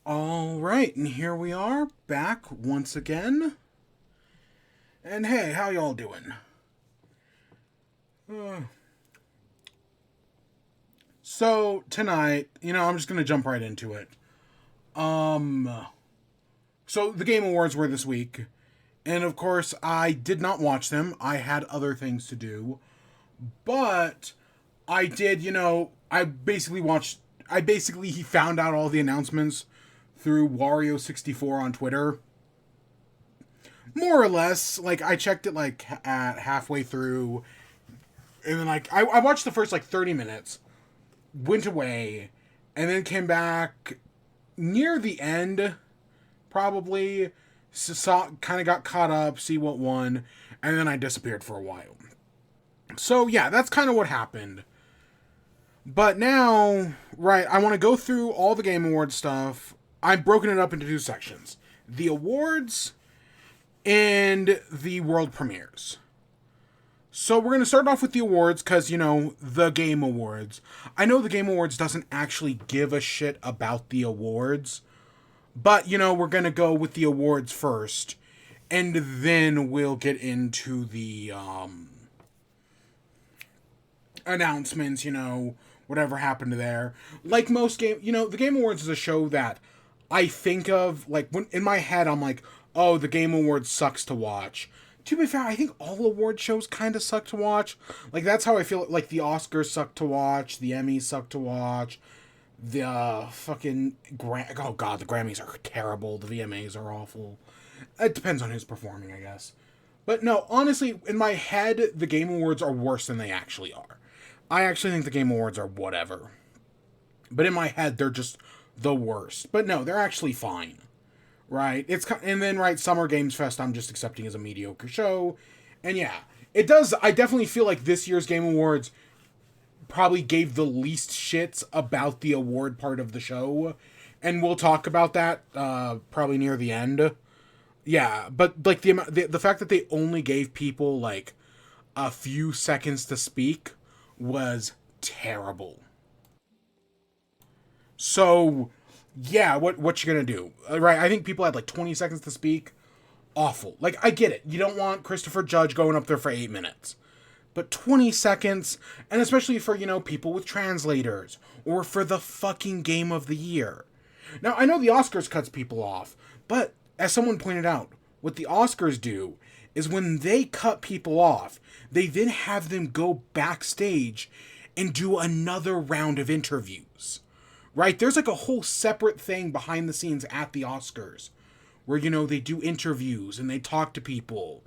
All right, and here we are back once again. And hey, how y'all doing? Uh, so tonight, I'm just gonna jump right into it. Um, so the Game Awards were this week, and of course, I did not watch them. I had other things to do, but I did. I basically he found out all the announcements through Wario64 on Twitter. More or less, like I checked it like at halfway through, and then I watched the first like 30 minutes, went away, and then came back near the end, probably saw kind of got caught up, see what won, and then I disappeared for a while. So yeah, that's kind of what happened. But now, right, I want to go through all the Game Awards stuff. I've broken it up into two sections: the awards and the world premieres. So we're going to start off with the awards because, the Game Awards. I know the Game Awards doesn't actually give a shit about the awards, but, we're going to go with the awards first, and then we'll get into the announcements, whatever happened there. Like most the Game Awards is a show that I think of, like, when in my head, I'm like, oh, the Game Awards sucks to watch. To be fair, I think all award shows kind of suck to watch. Like, that's how I feel. Like, the Oscars suck to watch. The Emmys suck to watch. The oh god, the Grammys are terrible. The VMAs are awful. It depends on who's performing, I guess. But no, honestly, in my head, the Game Awards are worse than they actually are. I actually think the Game Awards are whatever. But in my head, they're just the worst. But no, they're actually fine. Right? And then, right, Summer Games Fest I'm just accepting as a mediocre show. And yeah, it does, I definitely feel like this year's Game Awards probably gave the least shits about the award part of the show. And we'll talk about that probably near the end. Yeah, but like the fact that they only gave people like a few seconds to speak was terrible. So yeah, what you gonna do? Right, I think people had like 20 seconds to speak. Awful. Like, I get it. You don't want Christopher Judge going up there for 8 minutes. But 20 seconds, and especially for, people with translators, or for the fucking game of the year. Now, I know the Oscars cuts people off, but as someone pointed out, what the Oscars do is when they cut people off, they then have them go backstage and do another round of interviews. Right? There's like a whole separate thing behind the scenes at the Oscars where, they do interviews and they talk to people.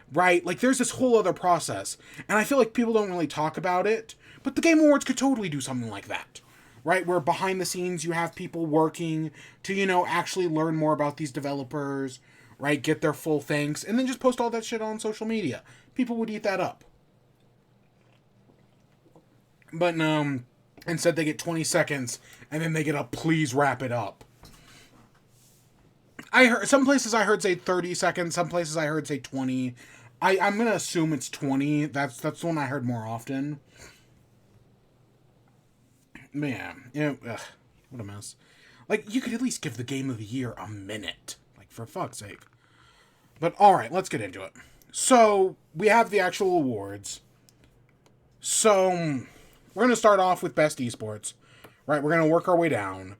Right? Like, there's this whole other process. And I feel like people don't really talk about it. But the Game Awards could totally do something like that. Right? Where behind the scenes you have people working to, actually learn more about these developers. Right? Get their full thanks. And then just post all that shit on social media. People would eat that up. But, instead, they get 20 seconds, and then they get a please wrap it up. I heard some places I heard say 30 seconds, some places I heard say 20. I'm gonna assume it's 20. That's the one I heard more often. Man, what a mess. Like, you could at least give the Game of the Year a minute. Like, for fuck's sake. But alright, let's get into it. So, we have the actual awards. So, we're going to start off with Best Esports. Right, we're going to work our way down.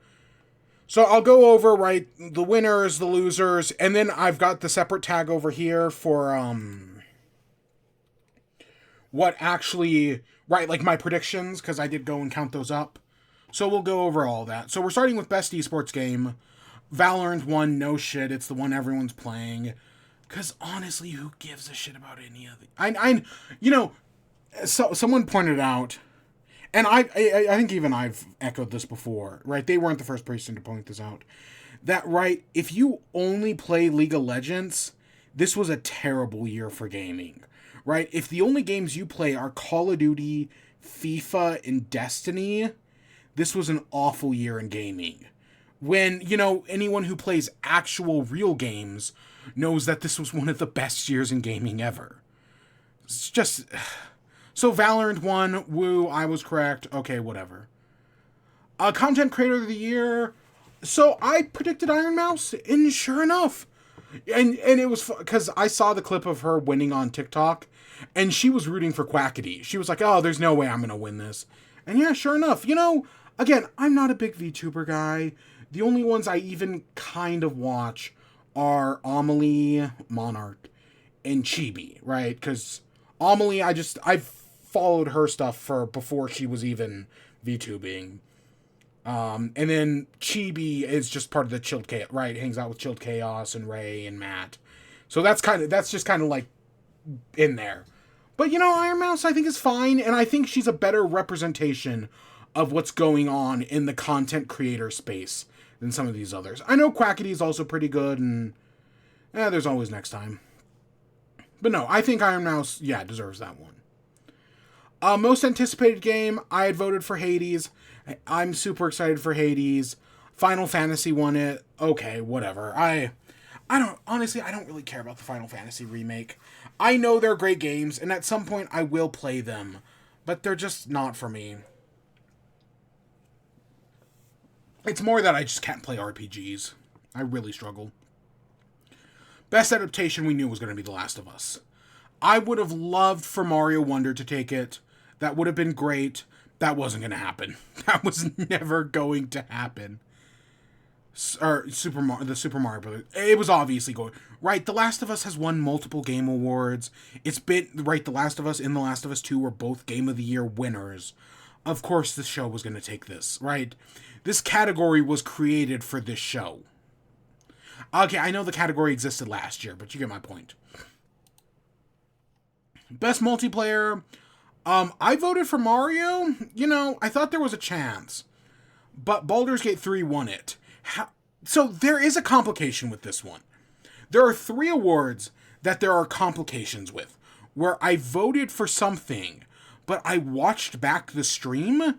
So I'll go over, right, the winners, the losers, and then I've got the separate tag over here for, what actually, right, like my predictions, because I did go and count those up. So we'll go over all that. So we're starting with Best Esports Game. Valorant won, no shit, it's the one everyone's playing. Because honestly, who gives a shit about any of the... So someone pointed out, and I think even I've echoed this before, right? They weren't the first person to point this out. That, right, if you only play League of Legends, this was a terrible year for gaming, right? If the only games you play are Call of Duty, FIFA, and Destiny, this was an awful year in gaming. When, anyone who plays actual real games knows that this was one of the best years in gaming ever. It's just... So Valorant won. Woo, I was correct. Okay, whatever. Content Creator of the Year. So I predicted Iron Mouse, and sure enough, and it was because I saw the clip of her winning on TikTok, and she was rooting for Quackity. She was like, "Oh, there's no way I'm gonna win this," and yeah, sure enough, again, I'm not a big VTuber guy. The only ones I even kind of watch are Amelie, Monarch, and Chibi, right? Because Amelie, I've followed her stuff for before she was even VTubing. And then Chibi is just part of the Chilled Chaos, right? Hangs out with Chilled Chaos and Ray and Matt. So that's just kind of like in there. But Iron Mouse I think is fine, and I think she's a better representation of what's going on in the content creator space than some of these others. I know Quackity is also pretty good, and there's always next time. But no, I think Iron Mouse, deserves that one. Most anticipated game, I had voted for Hades. I'm super excited for Hades. Final Fantasy won it. Okay, whatever. I don't really care about the Final Fantasy remake. I know they're great games, and at some point I will play them, but they're just not for me. It's more that I just can't play RPGs. I really struggle. Best adaptation we knew was going to be The Last of Us. I would have loved for Mario Wonder to take it. That would have been great. That wasn't going to happen. That was never going to happen. Or the Super Mario Brothers. It was obviously going right. The Last of Us has won multiple Game Awards. It's been right. The Last of Us and The Last of Us 2 were both Game of the Year winners. Of course, this show was going to take this, right? This category was created for this show. Okay, I know the category existed last year, but you get my point. Best multiplayer. I voted for Mario. I thought there was a chance, but Baldur's Gate 3 won it. So there is a complication with this one. There are 3 awards that there are complications with, where I voted for something, but I watched back the stream,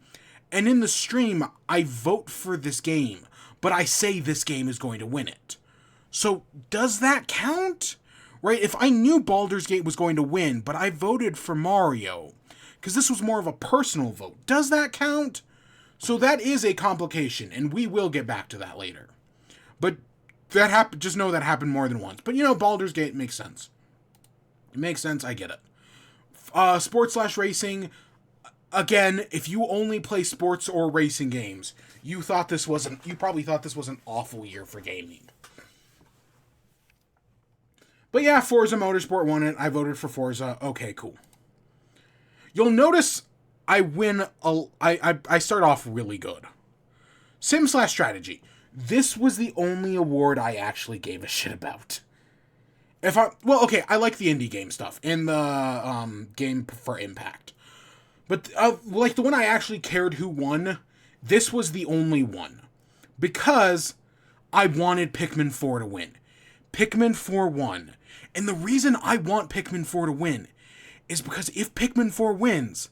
and in the stream, I vote for this game, but I say this game is going to win it. So does that count? Right? If I knew Baldur's Gate was going to win, but I voted for Mario, because this was more of a personal vote, does that count? So that is a complication, and we will get back to that later. But that happened. Just know that happened more than once. But Baldur's Gate makes sense. It makes sense. I get it. Sports/racing. Again, if you only play sports or racing games, you probably thought this was an awful year for gaming. But yeah, Forza Motorsport won it. I voted for Forza. Okay, cool. You'll notice I start off really good. Sim/strategy. This was the only award I actually gave a shit about. I like the indie game stuff and the game for Impact. But like the one I actually cared who won, this was the only one. Because I wanted Pikmin 4 to win. Pikmin 4 won. And the reason I want Pikmin 4 to win is because if Pikmin 4 wins,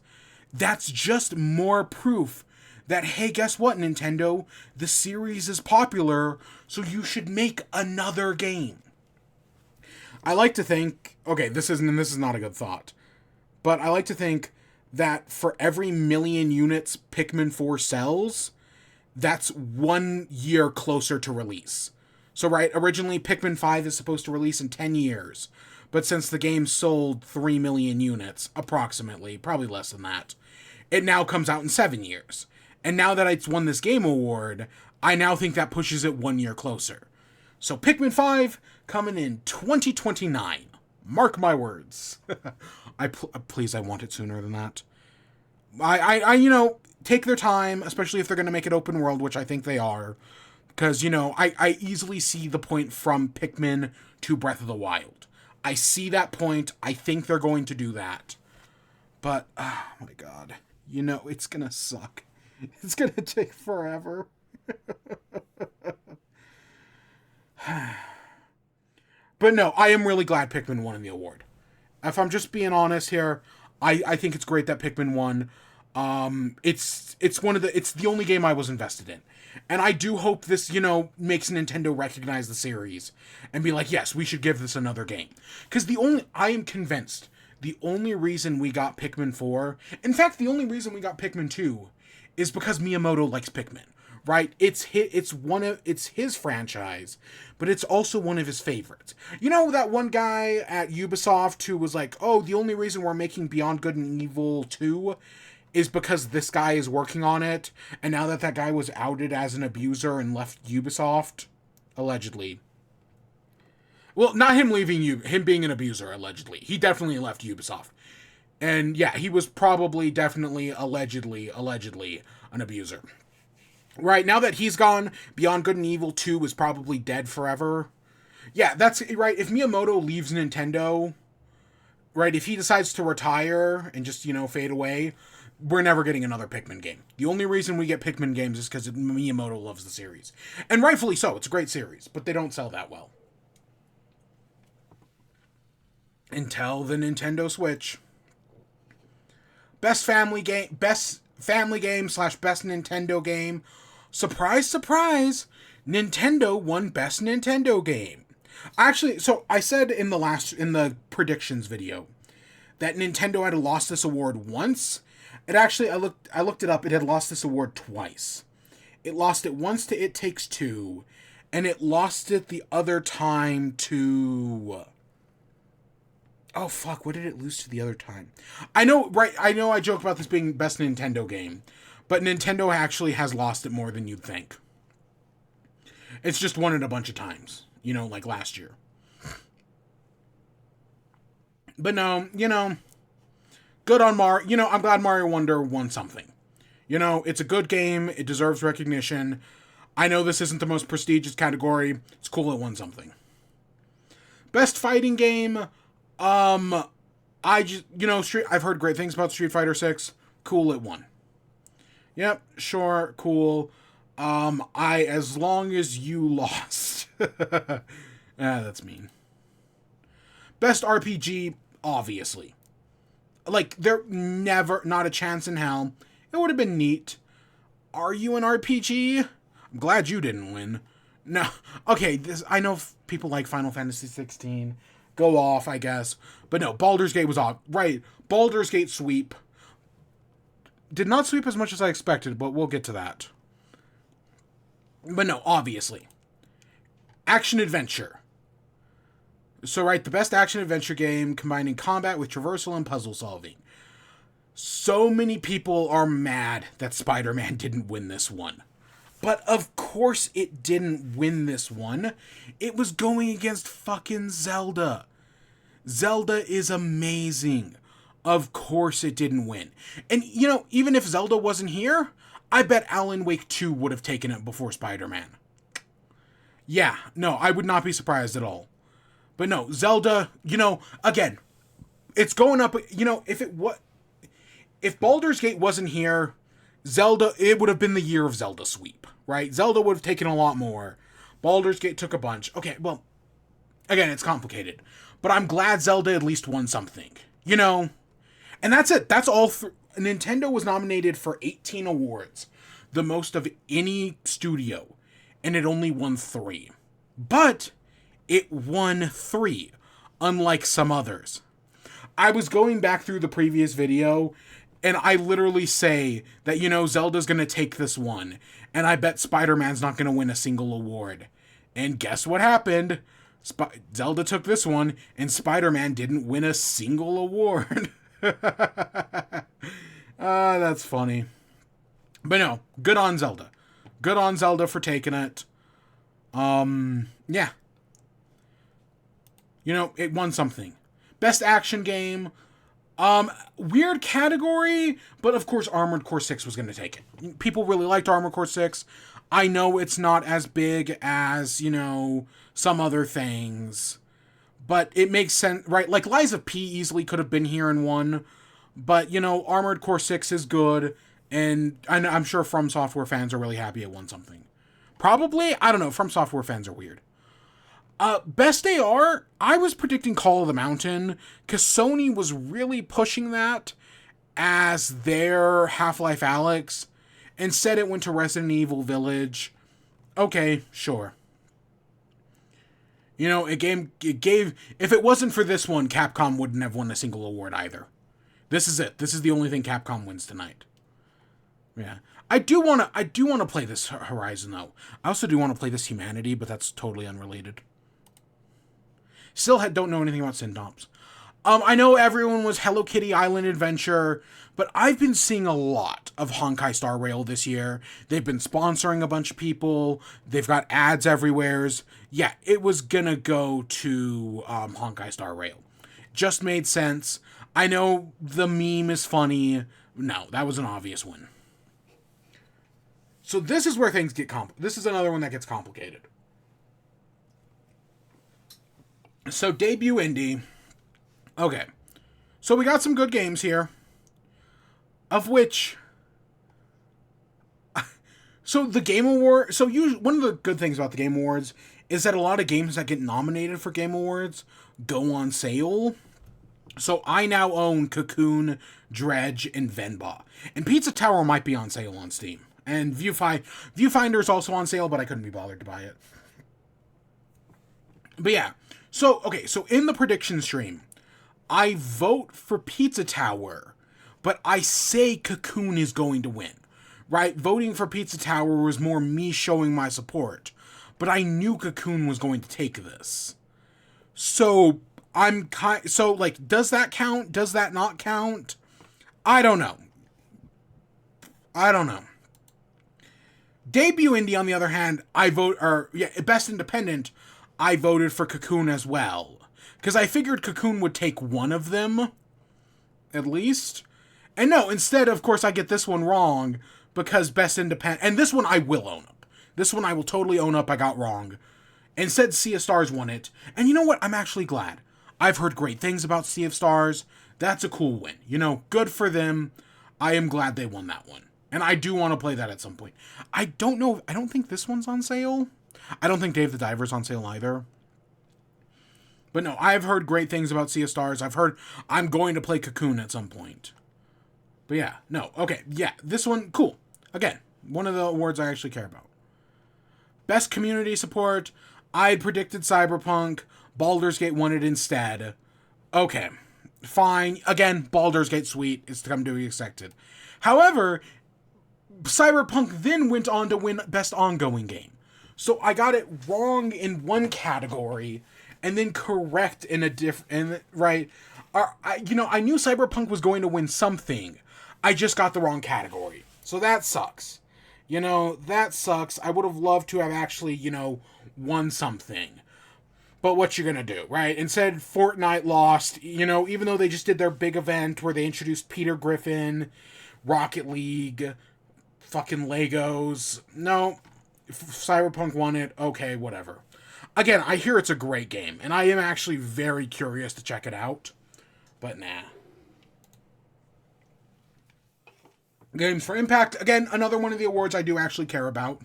that's just more proof that, hey, guess what, Nintendo? The series is popular, so you should make another game. I like to think, this is not a good thought, but I like to think that for every million units Pikmin 4 sells, that's 1 year closer to release. So, right, originally Pikmin 5 is supposed to release in 10 years, but since the game sold 3 million units, approximately, probably less than that, it now comes out in 7 years. And now that it's won this game award, I now think that pushes it 1 year closer. So Pikmin 5 coming in 2029. Mark my words. Please, I want it sooner than that. I take their time, especially if they're going to make it open world, which I think they are. Because, I easily see the point from Pikmin to Breath of the Wild. I see that point. I think they're going to do that. But, oh my god. It's going to suck. It's going to take forever. But no, I am really glad Pikmin won the award. If I'm just being honest here, I think it's great that Pikmin won. It's the only game I was invested in. And I do hope this, makes Nintendo recognize the series and be like, yes, we should give this another game. Because I am convinced the only reason we got Pikmin 4, in fact, the only reason we got Pikmin 2 is because Miyamoto likes Pikmin. right? It's his franchise, but it's also one of his favorites. You know that one guy at Ubisoft who was like, "Oh, the only reason we're making Beyond Good and Evil 2 is because this guy is working on it." And now that guy was outed as an abuser and left Ubisoft, allegedly. Well, not him leaving him being an abuser, allegedly. He definitely left Ubisoft. And yeah, he was probably, definitely, allegedly an abuser. Right, now that he's gone, Beyond Good and Evil 2 is probably dead forever. Yeah, that's right. If Miyamoto leaves Nintendo, right, if he decides to retire and just, fade away, we're never getting another Pikmin game. The only reason we get Pikmin games is because Miyamoto loves the series. And rightfully so, it's a great series, but they don't sell that well. Until the Nintendo Switch. Best family game slash best Nintendo game. Surprise, surprise, Nintendo won best Nintendo game. Actually, so I said in the predictions video that Nintendo had lost this award once. It actually, I looked it up, it had lost this award twice. It lost it once to It Takes Two, and it lost it the other time to... Oh, fuck, what did it lose to the other time? I know I joke about this being best Nintendo game, but Nintendo actually has lost it more than you'd think. It's just won it a bunch of times, like last year. But no, good on Mario. I'm glad Mario Wonder won something. It's a good game. It deserves recognition. I know this isn't the most prestigious category. It's cool it won something. Best fighting game... I just, I've heard great things about Street Fighter 6. Cool, it won. Yep, sure, cool. As long as you lost. That's mean. Best RPG, obviously. Like, not a chance in hell. It would have been neat. Are you an RPG? I'm glad you didn't win. No, okay, I know people like Final Fantasy 16. Go off, I guess. But no, Baldur's Gate was off. Right, Baldur's Gate sweep. Did not sweep as much as I expected, but we'll get to that. But no, obviously. Action-adventure. So, right, the best action-adventure game combining combat with traversal and puzzle solving. So many people are mad that Spider-Man didn't win this one. But of course it didn't win this one. It was going against fucking Zelda. Zelda is amazing. Of course it didn't win. And, even if Zelda wasn't here, I bet Alan Wake 2 would have taken it before Spider-Man. Yeah, no, I would not be surprised at all. But no, Zelda, again, it's going up, if Baldur's Gate wasn't here, Zelda, it would have been the year of Zelda sweep, right? Zelda would have taken a lot more. Baldur's Gate took a bunch. Okay, well, again, it's complicated. But I'm glad Zelda at least won something, And that's it. That's all. Nintendo was nominated for 18 awards, the most of any studio, and it only won 3. But it won 3, unlike some others. I was going back through the previous video, and I literally say that, Zelda's going to take this one, and I bet Spider-Man's not going to win a single award. And guess what happened? Zelda took this one, and Spider-Man didn't win a single award. That's funny. But no, good on Zelda. Good on Zelda for taking it. Yeah. It won something. Best action game. Weird category, but of course Armored Core 6 was going to take it. People really liked Armored Core 6. I know it's not as big as, some other things, but it makes sense, right? Like Lies of P easily could have been here and won, but, Armored Core 6 is good, and I'm sure From Software fans are really happy it won something. Probably, I don't know, From Software fans are weird. Best AR, I was predicting Call of the Mountain, because Sony was really pushing that as their Half-Life Alyx. Instead, it went to Resident Evil Village. Okay, sure. It gave... If it wasn't for this one, Capcom wouldn't have won a single award either. This is it. This is the only thing Capcom wins tonight. Yeah. I do want to play this Horizon though. I also do want to play this Humanity, but that's totally unrelated. Still don't know anything about Syntops. I know everyone was Hello Kitty Island Adventure, but I've been seeing a lot of Honkai Star Rail this year. They've been sponsoring a bunch of people. They've got ads everywheres. Yeah, it was gonna go to Honkai Star Rail. Just made sense. I know the meme is funny. No, that was an obvious one. So this is where things get this is another one that gets complicated. So debut indie. Okay. So we got some good games here. Of which... So the Game Award... So one of the good things about the Game Awards is that a lot of games that get nominated for Game Awards go on sale. So I now own Cocoon, Dredge, and Venba. And Pizza Tower might be on sale on Steam. And Viewfinder's also on sale, but I couldn't be bothered to buy it. But yeah. So, okay, so in the prediction stream, I vote for Pizza Tower, but I say Cocoon is going to win. Right? Voting for Pizza Tower was more me showing my support. But I knew Cocoon was going to take this. So, does that count? Does that not count? I don't know. Debut indie, on the other hand, Best Independent, I voted for Cocoon as well. Because I figured Cocoon would take one of them, at least. And no, instead, of course, I get this one wrong, because Best Independent... And this one I will own up. This one I will totally own up I got wrong. Instead, Sea of Stars won it. And you know what? I'm actually glad. I've heard great things about Sea of Stars. That's a cool win. Good for them. I am glad they won that one. And I do want to play that at some point. I don't know. I don't think this one's on sale. I don't think Dave the Diver's on sale either. But no, I've heard great things about Sea of Stars. I've heard I'm going to play Cocoon at some point. But yeah, no. Okay, yeah, this one, cool. Again, one of the awards I actually care about. Best Community Support. I had predicted Cyberpunk. Baldur's Gate won it instead. Okay, fine. Again, Baldur's Gate sweet. It's to come to be expected. However... Cyberpunk then went on to win Best Ongoing Game. So I got it wrong in one category, and then correct in a different... Right? I knew Cyberpunk was going to win something. I just got the wrong category. So that sucks. That sucks. I would have loved to have actually, won something. But what you gonna do, right? Instead, Fortnite lost, even though they just did their big event where they introduced Peter Griffin, Rocket League... fucking Legos. No, Cyberpunk won it. Okay, whatever. Again, I hear it's a great game, and I am actually very curious to check it out. But nah. Games for Impact. Again, another one of the awards I do actually care about.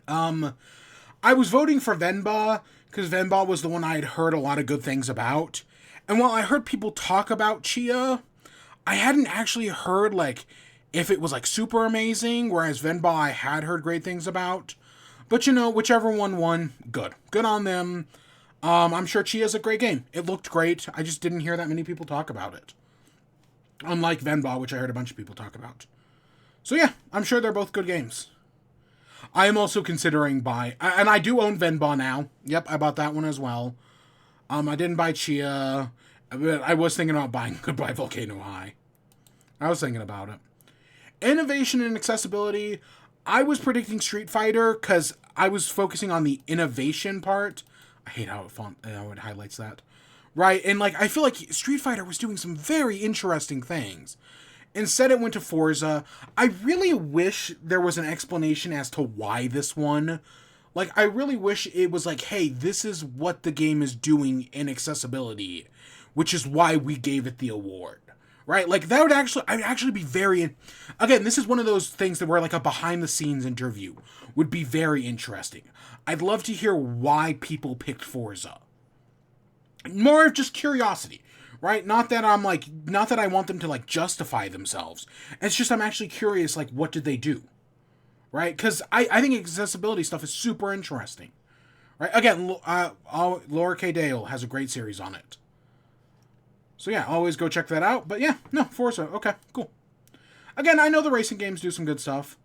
I was voting for Venba, because Venba was the one I had heard a lot of good things about. And while I heard people talk about Chia, I hadn't actually heard, if it was super amazing, whereas Venba I had heard great things about. But whichever one won, good. Good on them. I'm sure Chia's a great game. It looked great. I just didn't hear that many people talk about it. Unlike Venba, which I heard a bunch of people talk about. So yeah, I'm sure they're both good games. I am also considering and I do own Venba now. Yep, I bought that one as well. I didn't buy Chia, but I was thinking about buying Goodbye Volcano High. I was thinking about it. Innovation and accessibility, I was predicting Street Fighter because I was focusing on the innovation part. I hate how it highlights that. Right, and I feel like Street Fighter was doing some very interesting things. Instead it went to Forza. I really wish there was an explanation as to why this won. I really wish it was hey, this is what the game is doing in accessibility, which is why we gave it the award. Right? That would actually be very... Again, this is one of those things that where a behind-the-scenes interview would be very interesting. I'd love to hear why people picked Forza. More of just curiosity, right? Not that I want them to justify themselves. It's just I'm actually curious, what did they do? Right? Because I think accessibility stuff is super interesting. Right? Again, Laura K. Dale has a great series on it. So yeah, always go check that out. But yeah, no, Forza, okay, cool. Again, I know the racing games do some good stuff.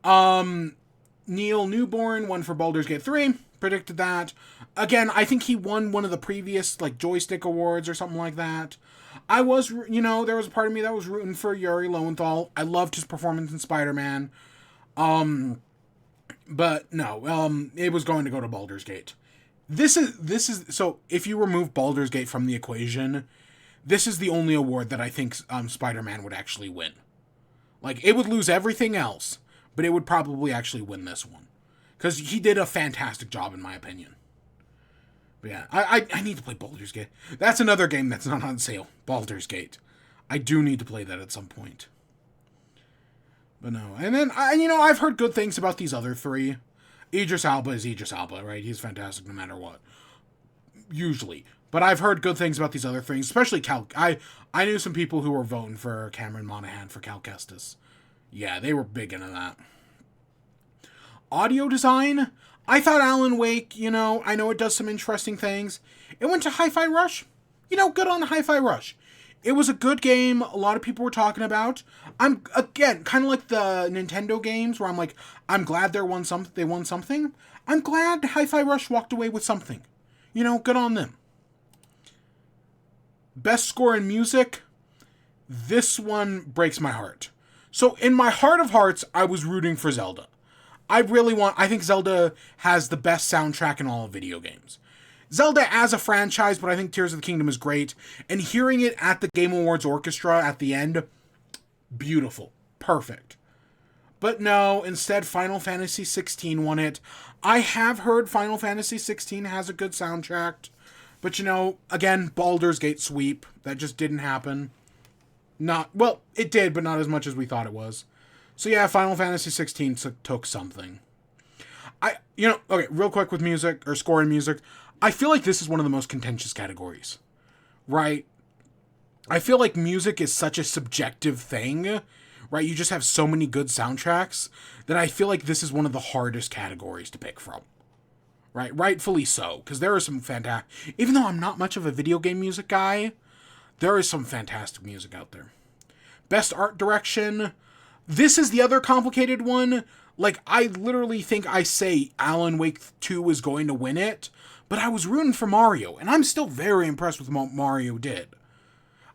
Neil Newborn won for Baldur's Gate 3. Predicted that. Again, I think he won one of the previous, like, joystick awards or something like that. I was, there was a part of me that was rooting for Yuri Lowenthal. I loved his performance in Spider-Man. But no, it was going to go to Baldur's Gate. This is, so if you remove Baldur's Gate from the equation, this is the only award that I think Spider-Man would actually win. Like, it would lose everything else, but it would probably actually win this one. Because he did a fantastic job, in my opinion. But yeah, I need to play Baldur's Gate. That's another game that's not on sale. Baldur's Gate. I do need to play that at some point. But no. And then, I've heard good things about these other three. Idris Elba is Idris Elba, right? He's fantastic no matter what. Usually. But I've heard good things about these other things, especially I knew some people who were voting for Cameron Monaghan for Cal Kestis. Yeah, they were big into that. Audio design, I thought Alan Wake, I know it does some interesting things. It went to Hi-Fi Rush. Good on Hi-Fi Rush. It was a good game. A lot of people were talking about. I'm, again, kind of like the Nintendo games where I'm like, I'm glad they won something. I'm glad Hi-Fi Rush walked away with something. Good on them. Best score in music, this one breaks my heart. So in my heart of hearts, I was rooting for Zelda. I think Zelda has the best soundtrack in all of video games. Zelda as a franchise, but I think Tears of the Kingdom is great. And hearing it at the Game Awards Orchestra at the end, beautiful. Perfect. But no, instead Final Fantasy XVI won it. I have heard Final Fantasy XVI has a good soundtrack. But again, Baldur's Gate sweep. That just didn't happen. It did, but not as much as we thought it was. So yeah, Final Fantasy XVI took something. Okay, real quick with music, or score and music. I feel like this is one of the most contentious categories. Right? I feel like music is such a subjective thing. Right? You just have so many good soundtracks that I feel like this is one of the hardest categories to pick from. Right? Rightfully so. Because there are some fantastic... Even though I'm not much of a video game music guy, there is some fantastic music out there. Best art direction... This is the other complicated one. Like, I literally think I say Alan Wake 2 is going to win it, but I was rooting for Mario, and I'm still very impressed with what Mario did.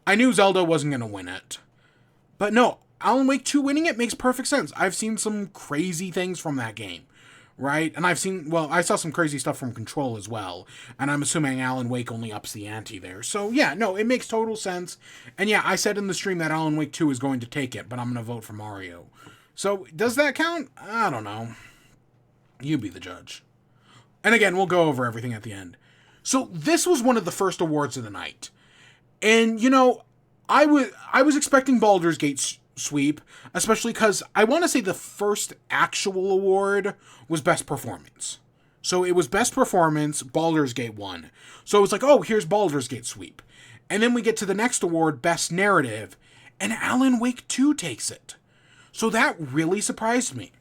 I knew Zelda wasn't going to win it. But no, Alan Wake 2 winning it makes perfect sense. I've seen some crazy things from that game, right? And I saw some crazy stuff from Control as well, and I'm assuming Alan Wake only ups the ante there. So yeah, no, it makes total sense. And yeah, I said in the stream that Alan Wake 2 is going to take it, but I'm going to vote for Mario. So, does that count? I don't know. You be the judge. And again, we'll go over everything at the end. So, this was one of the first awards of the night. And, I was expecting Baldur's Gate sweep, especially because I want to say the first actual award was Best Performance. So, it was Best Performance, Baldur's Gate won. So, it was like, oh, here's Baldur's Gate sweep. And then we get to the next award, Best Narrative, and Alan Wake 2 takes it. So that really surprised me.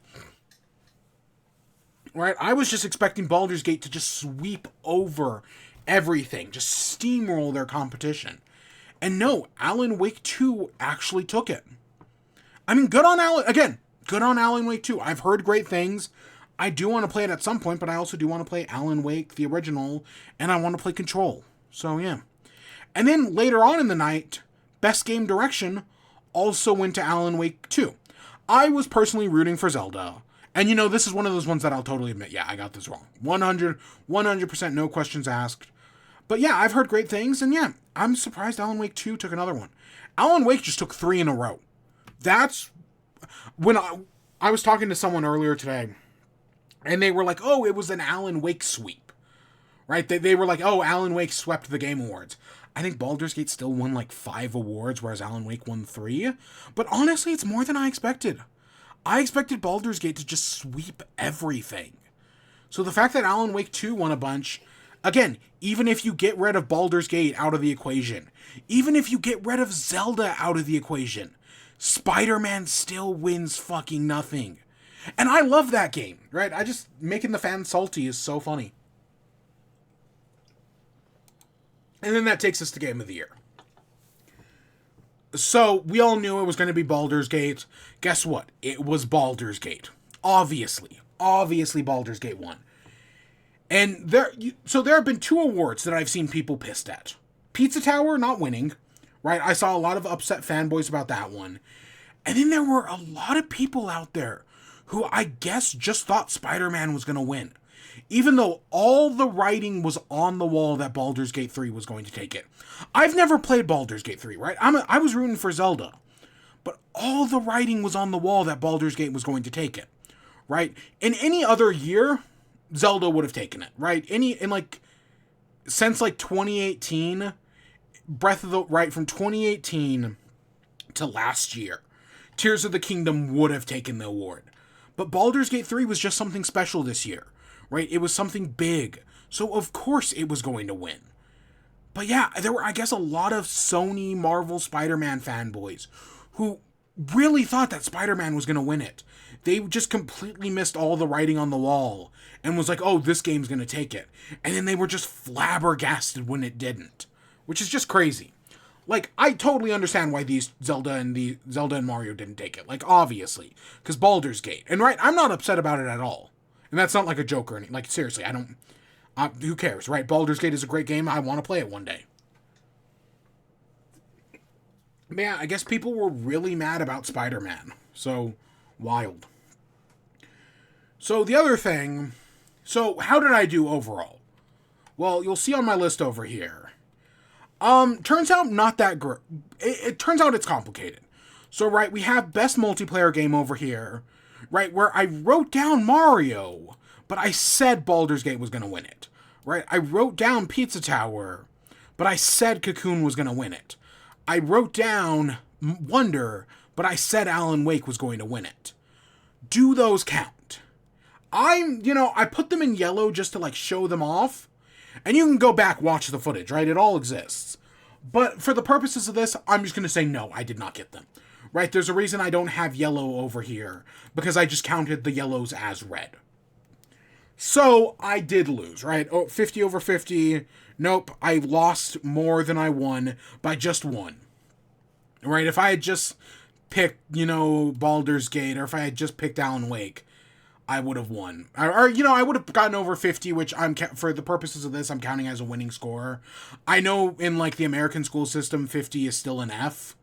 Right? I was just expecting Baldur's Gate to just sweep over everything, just steamroll their competition. And no, Alan Wake 2 actually took it. I mean, good on Alan Wake 2. I've heard great things. I do want to play it at some point, but I also do want to play Alan Wake, the original, and I want to play Control. So yeah. And then later on in the night, Best Game Direction also went to Alan Wake 2. I was personally rooting for Zelda. And this is one of those ones that I'll totally admit, yeah, I got this wrong. 100%, no questions asked. But yeah, I've heard great things, and yeah, I'm surprised Alan Wake 2 took another one. Alan Wake just took 3 in a row. That's... When I was talking to someone earlier today, and they were like, oh, it was an Alan Wake sweep. Right? They were like, oh, Alan Wake swept the Game Awards. I think Baldur's Gate still won like 5 awards, whereas Alan Wake won 3. But honestly, it's more than I expected. I expected Baldur's Gate to just sweep everything. So the fact that Alan Wake 2 won a bunch, again, even if you get rid of Baldur's Gate out of the equation, even if you get rid of Zelda out of the equation, Spider-Man still wins fucking nothing. And I love that game, right? Making the fans salty is so funny. And then that takes us to Game of the Year. So we all knew it was going to be Baldur's Gate. Guess what? It was Baldur's Gate. Obviously Baldur's Gate won. And so there have been 2 awards that I've seen people pissed at. Pizza Tower not winning, right? I saw a lot of upset fanboys about that one. And then there were a lot of people out there who I guess just thought Spider-Man was going to win. Even though all the writing was on the wall that Baldur's Gate 3 was going to take it. I've never played Baldur's Gate 3, right? I was rooting for Zelda. But all the writing was on the wall that Baldur's Gate was going to take it, right? In any other year, Zelda would have taken it, right? Since 2018, from 2018 to last year, Tears of the Kingdom would have taken the award. But Baldur's Gate 3 was just something special this year, right? It was something big. So of course it was going to win. But yeah, there were, I guess, a lot of Sony, Marvel, Spider-Man fanboys who really thought that Spider-Man was going to win it. They just completely missed all the writing on the wall and was like, oh, this game's going to take it. And then they were just flabbergasted when it didn't, which is just crazy. I totally understand why these Zelda and Mario didn't take it. Obviously, because Baldur's Gate. And right, I'm not upset about it at all. And that's not a joke or anything. Seriously, I don't... who cares, right? Baldur's Gate is a great game. I want to play it one day. But yeah, I guess people were really mad about Spider-Man. So, wild. So, the other thing... So, how did I do overall? Well, you'll see on my list over here. Turns out not that great. It turns out it's complicated. So, right, we have best multiplayer game over here, right, where I wrote down Mario, but I said Baldur's Gate was going to win it, right? I wrote down Pizza Tower, but I said Cocoon was going to win it. I wrote down Wonder, but I said Alan Wake was going to win it. Do those count? I put them in yellow just to, show them off, and you can go back, watch the footage, right? It all exists. But for the purposes of this, I'm just going to say no, I did not get them. Right? There's a reason I don't have yellow over here, because I just counted the yellows as red. So, I did lose, right? 50 over 50. Nope, I lost more than I won by just 1. Right? If I had just picked, Baldur's Gate, or if I had just picked Alan Wake, I would have won. Or I would have gotten over 50, which for the purposes of this, I'm counting as a winning score. I know in, the American school system, 50 is still an F.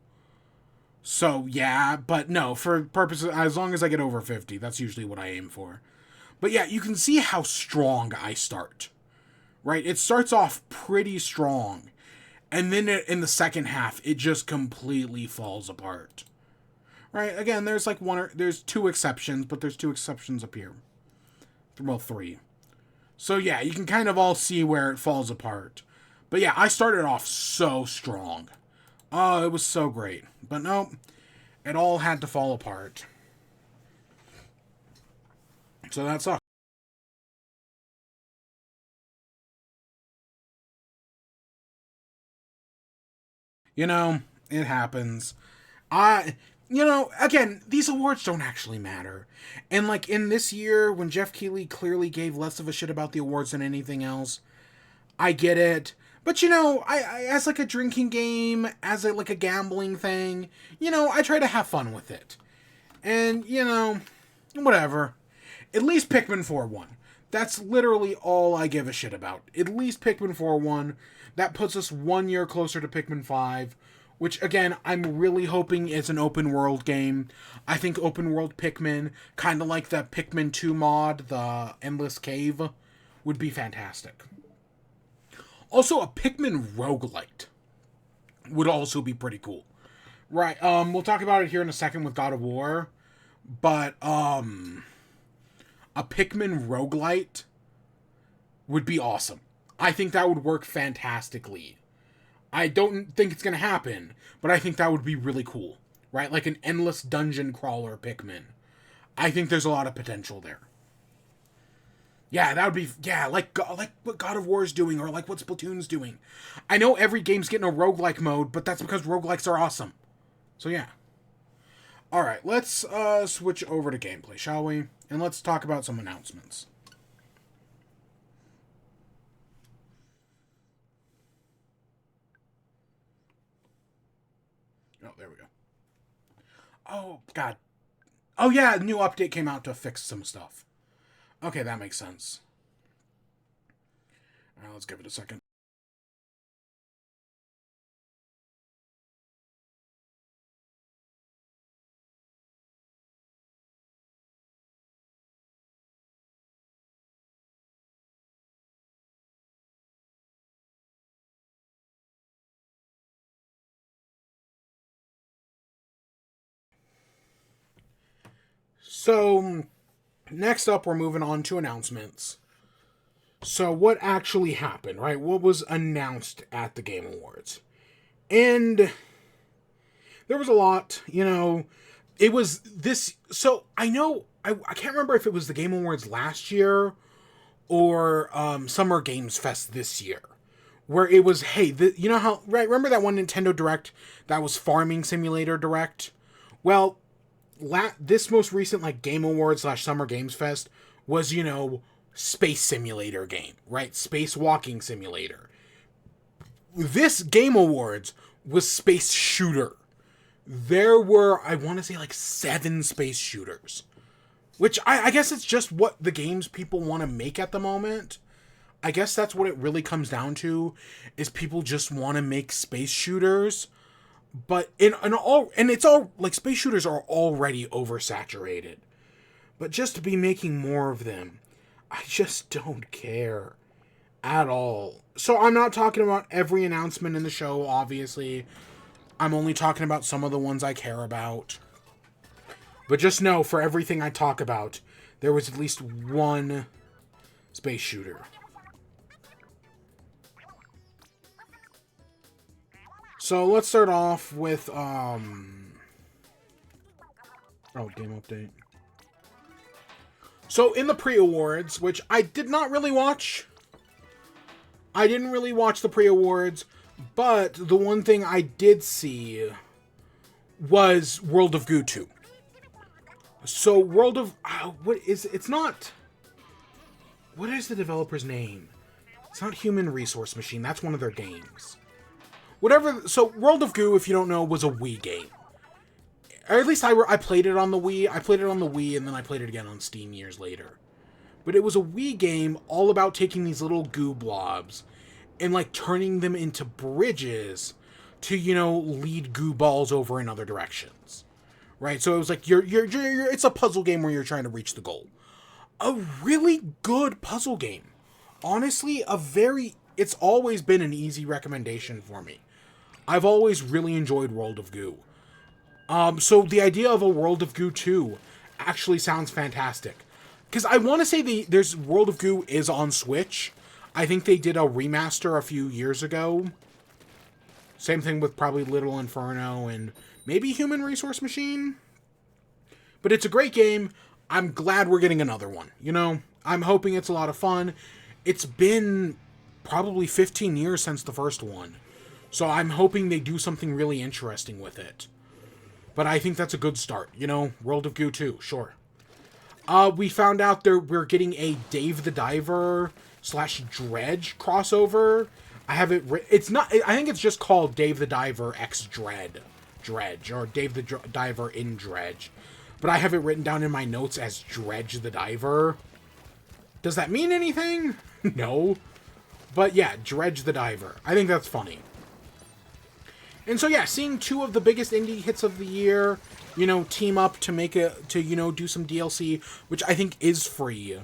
So, yeah, but no, for purposes, as long as I get over 50, that's usually what I aim for. But yeah, you can see how strong I start, right? It starts off pretty strong, and then in the second half, it just completely falls apart. Right? Again, there's there's 2 exceptions, but there's 2 exceptions up here. Well, 3. So yeah, you can kind of all see where it falls apart. But yeah, I started off so strong. Oh, it was so great. But no, it all had to fall apart. So that sucks. It happens. Again, these awards don't actually matter. And, in this year, when Jeff Keighley clearly gave less of a shit about the awards than anything else, I get it. But, I as, a drinking game, as, a gambling thing, I try to have fun with it. And, whatever. At least Pikmin 4 won. That's literally all I give a shit about. At least Pikmin 4 won. That puts us 1 year closer to Pikmin 5. Which, again, I'm really hoping is an open world game. I think open world Pikmin, kind of like the Pikmin 2 mod, the Endless Cave, would be fantastic. Also, a Pikmin roguelite would also be pretty cool. Right, we'll talk about it here in a second with God of War. But, a Pikmin roguelite would be awesome. I think that would work fantastically. I don't think it's going to happen, but I think that would be really cool, right? Like an endless dungeon crawler Pikmin. I think there's a lot of potential there. Yeah, that would be, like what God of War is doing, or like what Splatoon's doing. I know every game's getting a roguelike mode, but that's because roguelikes are awesome. So yeah. Alright, let's switch over to gameplay, shall we? And let's talk about some announcements. Oh, there we go. Oh, God. Oh, yeah, a new update came out to fix some stuff. Okay, that makes sense. Alright, let's give it a second. So, next up, we're moving on to announcements. So, what actually happened, right? What was announced at the Game Awards? And there was a lot, It was this. So, I know, I can't remember if it was the Game Awards last year or Summer Games Fest this year, where it was, hey, you know how, right? Remember that one Nintendo Direct that was Farming Simulator Direct? Well, this most recent like Game Awards / Summer Games Fest was, Space Simulator game, right? Space Walking Simulator. This Game Awards was Space Shooter. There were, I want to say, like 7 space shooters. Which, I guess it's just what the games people want to make at the moment. I guess that's what it really comes down to, is people just want to make space shooters. But it's all, like, space shooters are already oversaturated. But just to be making more of them, I just don't care at all. So I'm not talking about every announcement in the show, obviously. I'm only talking about some of the ones I care about. But just know, for everything I talk about, there was at least one space shooter. So let's start off with, oh, game update. So in the pre-awards, which I did not really watch. I didn't really watch the pre-awards, but the one thing I did see was World of Goo 2. So World of... what is the developer's name? It's not Human Resource Machine. That's one of their games. Whatever... So World of Goo, if you don't know, was a Wii game. Or at least I played it on the Wii. I played it on the Wii, and then I played it again on Steam years later. But it was a Wii game all about taking these little goo blobs and, like, turning them into bridges to, lead goo balls over in other directions. Right? So it was like, it's a puzzle game where you're trying to reach the goal. A really good puzzle game. Honestly, it's always been an easy recommendation for me. I've always really enjoyed World of Goo. So the idea of a World of Goo 2 actually sounds fantastic. Because I want to say there's World of Goo is on Switch. I think they did a remaster a few years ago. Same thing with probably Little Inferno and maybe Human Resource Machine. But it's a great game. I'm glad we're getting another one. I'm hoping it's a lot of fun. It's been probably 15 years since the first one. So I'm hoping they do something really interesting with it. But I think that's a good start. World of Goo 2, sure. We found out we're getting a Dave the Diver / Dredge crossover. I have it. It's not. I think it's just called Dave the Diver X Dredge, or Dave the Diver in Dredge. But I have it written down in my notes as Dredge the Diver. Does that mean anything? No. But yeah, Dredge the Diver. I think that's funny. And so yeah, seeing 2 of the biggest indie hits of the year, team up to do some DLC, which I think is free.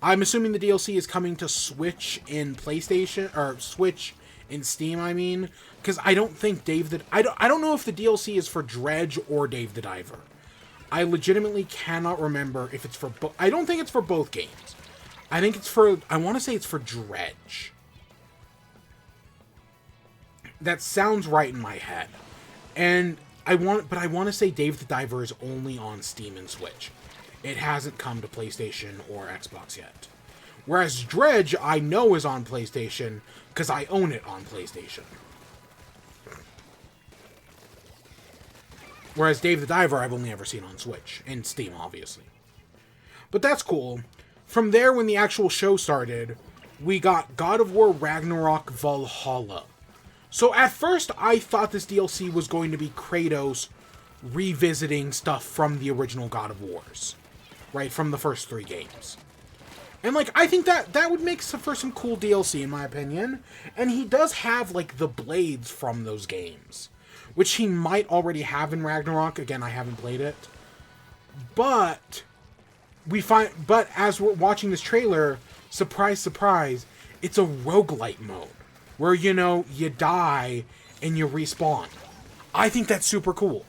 I'm assuming the DLC is coming to Switch in PlayStation, or Switch in Steam, I mean. Because I don't think I don't know if the DLC is for Dredge or Dave the Diver. I legitimately cannot remember if it's for I don't think it's for both games. I think it's for, I want to say it's for Dredge. That sounds right in my head. And I want to say Dave the Diver is only on Steam and Switch. It hasn't come to PlayStation or Xbox yet. Whereas Dredge, I know is on PlayStation, because I own it on PlayStation. Whereas Dave the Diver, I've only ever seen on Switch, and Steam, obviously. But that's cool. From there, when the actual show started, we got God of War Ragnarok Valhalla. So at first, I thought this DLC was going to be Kratos revisiting stuff from the original God of Wars, right, from the first 3 games. And, like, I think that would make for some cool DLC, in my opinion. And he does have, like, the blades from those games, which he might already have in Ragnarok. Again, I haven't played it. But but as we're watching this trailer, surprise, surprise, it's a roguelite mode, where, you know, you die and you respawn. I think that's super cool.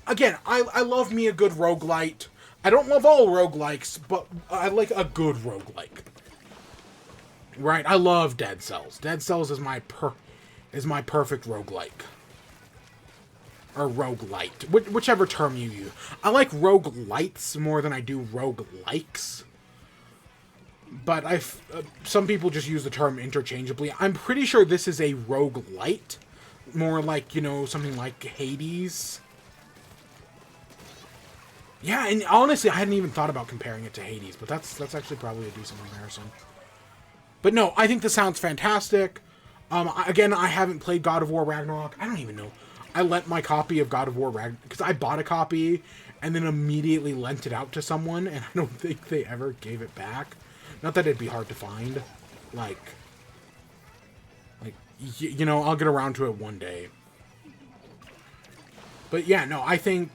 Again, I love me a good roguelite. I don't love all roguelikes, but I like a good roguelike. Right, I love Dead Cells. Dead Cells is my perfect roguelike. Or roguelite, whichever term you use. I like roguelites more than I do roguelikes. But some people just use the term interchangeably. I'm pretty sure this is a roguelite. More like, you know, something like Hades. Yeah, and honestly, I hadn't even thought about comparing it to Hades, but that's actually probably a decent comparison. But no, I think this sounds fantastic. Again, I haven't played God of War Ragnarok. I don't even know. I lent my copy of God of War Ragnarok, because I bought a copy and then immediately lent it out to someone, and I don't think they ever gave it back. Not that it'd be hard to find. Like, you know, I'll get around to it one day. But yeah, no, I think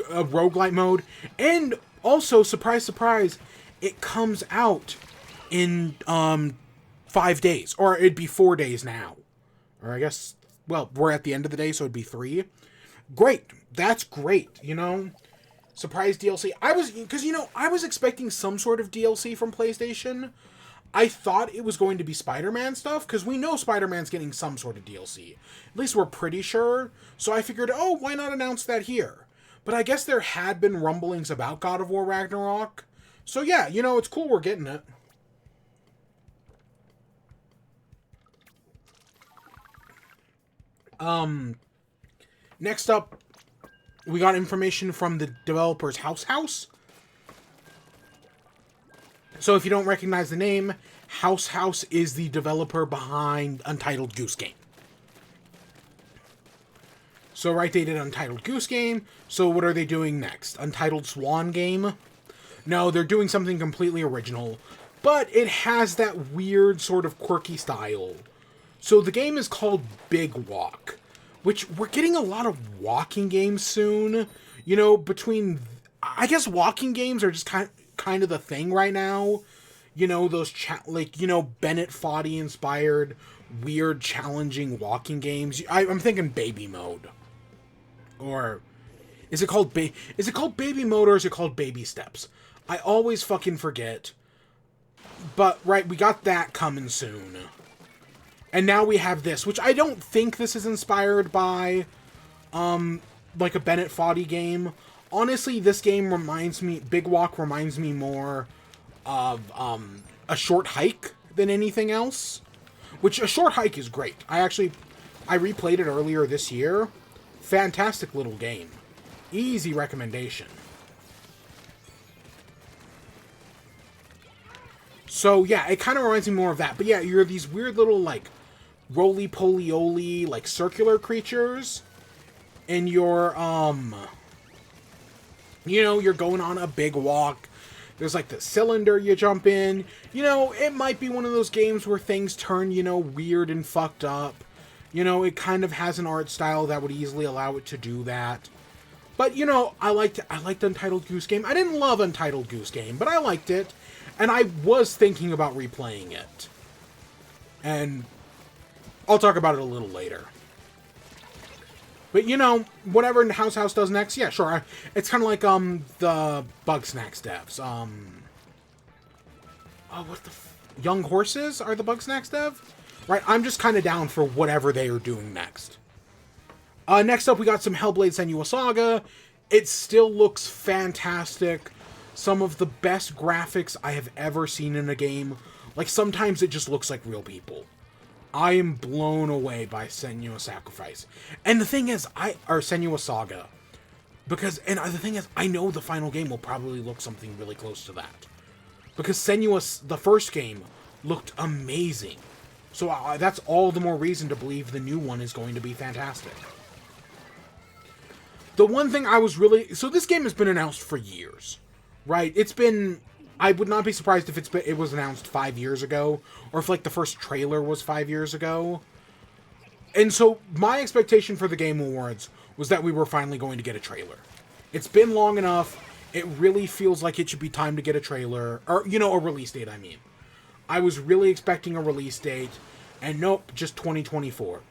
a roguelite mode, and also, surprise, surprise, it comes out in 5 days, or it'd be 4 days now, or I guess, well, we're at the end of the day, so it'd be 3. Great, that's great, you know, surprise DLC. Because, you know, I was expecting some sort of DLC from PlayStation. I thought it was going to be Spider-Man stuff, because we know Spider-Man's getting some sort of DLC. At least we're pretty sure, so I figured, oh, why not announce that here? But I guess there had been rumblings about God of War Ragnarok. So yeah, you know, it's cool we're getting it. Next up, we got information from the developers House. So if you don't recognize the name, House is the developer behind Untitled Goose Game. So, right, they did Untitled Goose Game. So, what are they doing next? Untitled Swan Game? No, they're doing something completely original. But it has that weird sort of quirky style. So, the game is called Big Walk. Which, we're getting a lot of walking games soon. You know, between... I guess walking games are just kind of the thing right now. You know, those... like, you know, Bennett Foddy inspired... weird, challenging walking games. I'm thinking Baby Mode. Or is it called Baby Mode, or is it called Baby Steps? I always fucking forget. But right, we got that coming soon. And now we have this, which I don't think this is inspired by like a Bennett Foddy game. Honestly, this game Big Walk reminds me more of A Short Hike than anything else. Which, A Short Hike is great. I replayed it earlier this year. Fantastic little game. Easy recommendation. So, yeah, it kind of reminds me more of that. But yeah, you're these weird little, like, roly-poly-oly, like, circular creatures. And you're, you know, you're going on a big walk. There's, like, the cylinder you jump in. You know, it might be one of those games where things turn, you know, weird and fucked up. You know, it kind of has an art style that would easily allow it to do that. But, you know, I liked Untitled Goose Game. I didn't love Untitled Goose Game, but I liked it. And I was thinking about replaying it. And I'll talk about it a little later. But, you know, whatever House does next, yeah, sure. It's kind of like, the Bugsnax devs. Oh, what the Young Horses are the Bugsnax dev? Right, I'm just kind of down for whatever they are doing next. Next up, we got some Hellblade Senua's Saga. It still looks fantastic. Some of the best graphics I have ever seen in a game. Like, sometimes it just looks like real people. I am blown away by Senua's Sacrifice. And the thing is, Senua's Saga. And the thing is, I know the final game will probably look something really close to that. Because the first game, looked amazing. So that's all the more reason to believe the new one is going to be fantastic. The one thing I was really... So this game has been announced for years, right? It's been... I would not be surprised if it was announced 5 years ago, or if, like, the first trailer was 5 years ago. And so my expectation for the Game Awards was that we were finally going to get a trailer. It's been long enough. It really feels like it should be time to get a trailer. Or, you know, a release date, I mean. I was really expecting a release date, and nope, just 2024.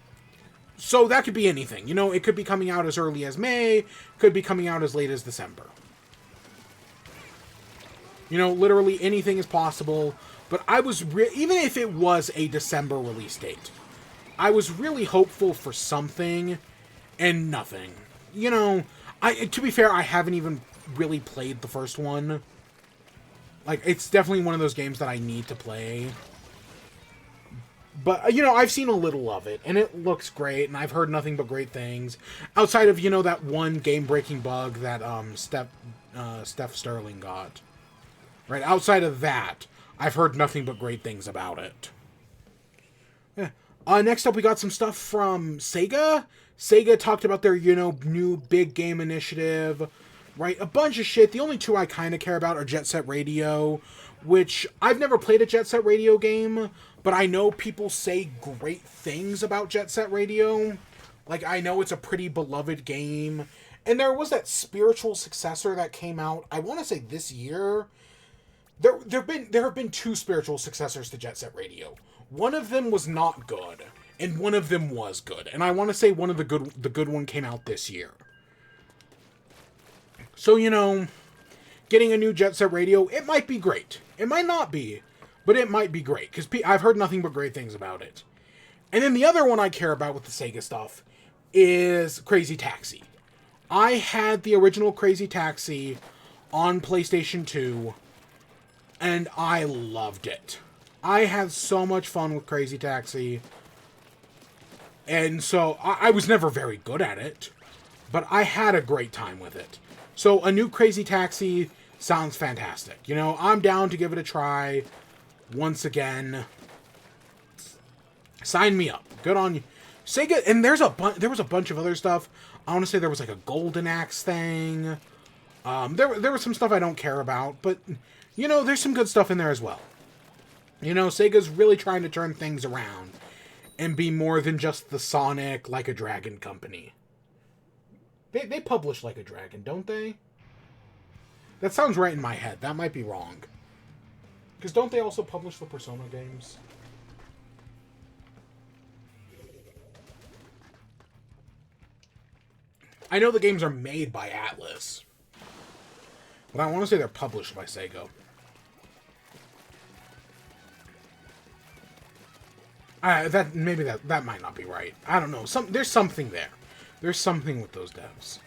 So that could be anything. You know, it could be coming out as early as May, could be coming out as late as December. You know, literally anything is possible. But I was, even if it was a December release date, I was really hopeful for something, and nothing. You know, to be fair, I haven't even really played the first one. Like, it's definitely one of those games that I need to play. But, you know, I've seen a little of it, and it looks great, and I've heard nothing but great things. Outside of, you know, that one game-breaking bug that Steph Sterling got. Right, outside of that, I've heard nothing but great things about it. Yeah. Next up, we got some stuff from Sega. Sega talked about their, you know, new big game initiative. Right, a bunch of shit. The only two I kind of care about are Jet Set Radio, which I've never played a Jet Set Radio game, but I know people say great things about Jet Set Radio. Like, I know it's a pretty beloved game. And there was that spiritual successor that came out, I want to say this year. There have been two spiritual successors to Jet Set Radio. One of them was not good, and one of them was good. And I want to say one of the good one came out this year. So, you know, getting a new Jet Set Radio, it might be great. It might not be, but it might be great, because I've heard nothing but great things about it. And then the other one I care about with the Sega stuff is Crazy Taxi. I had the original Crazy Taxi on PlayStation 2, and I loved it. I had so much fun with Crazy Taxi, and so I was never very good at it, but I had a great time with it. So a new Crazy Taxi sounds fantastic. You know, I'm down to give it a try once again. Sign me up. Good on you. Sega, and there was a bunch of other stuff. I want to say there was like a Golden Axe thing. There was some stuff I don't care about, but, you know, there's some good stuff in there as well. You know, Sega's really trying to turn things around and be more than just the Sonic Like a Dragon company. They publish Like a Dragon, don't they? That sounds right in my head. That might be wrong. Because don't they also publish the Persona games? I know the games are made by Atlas. But I want to say they're published by Sega. Maybe that might not be right. I don't know. There's something there. There's something with those devs.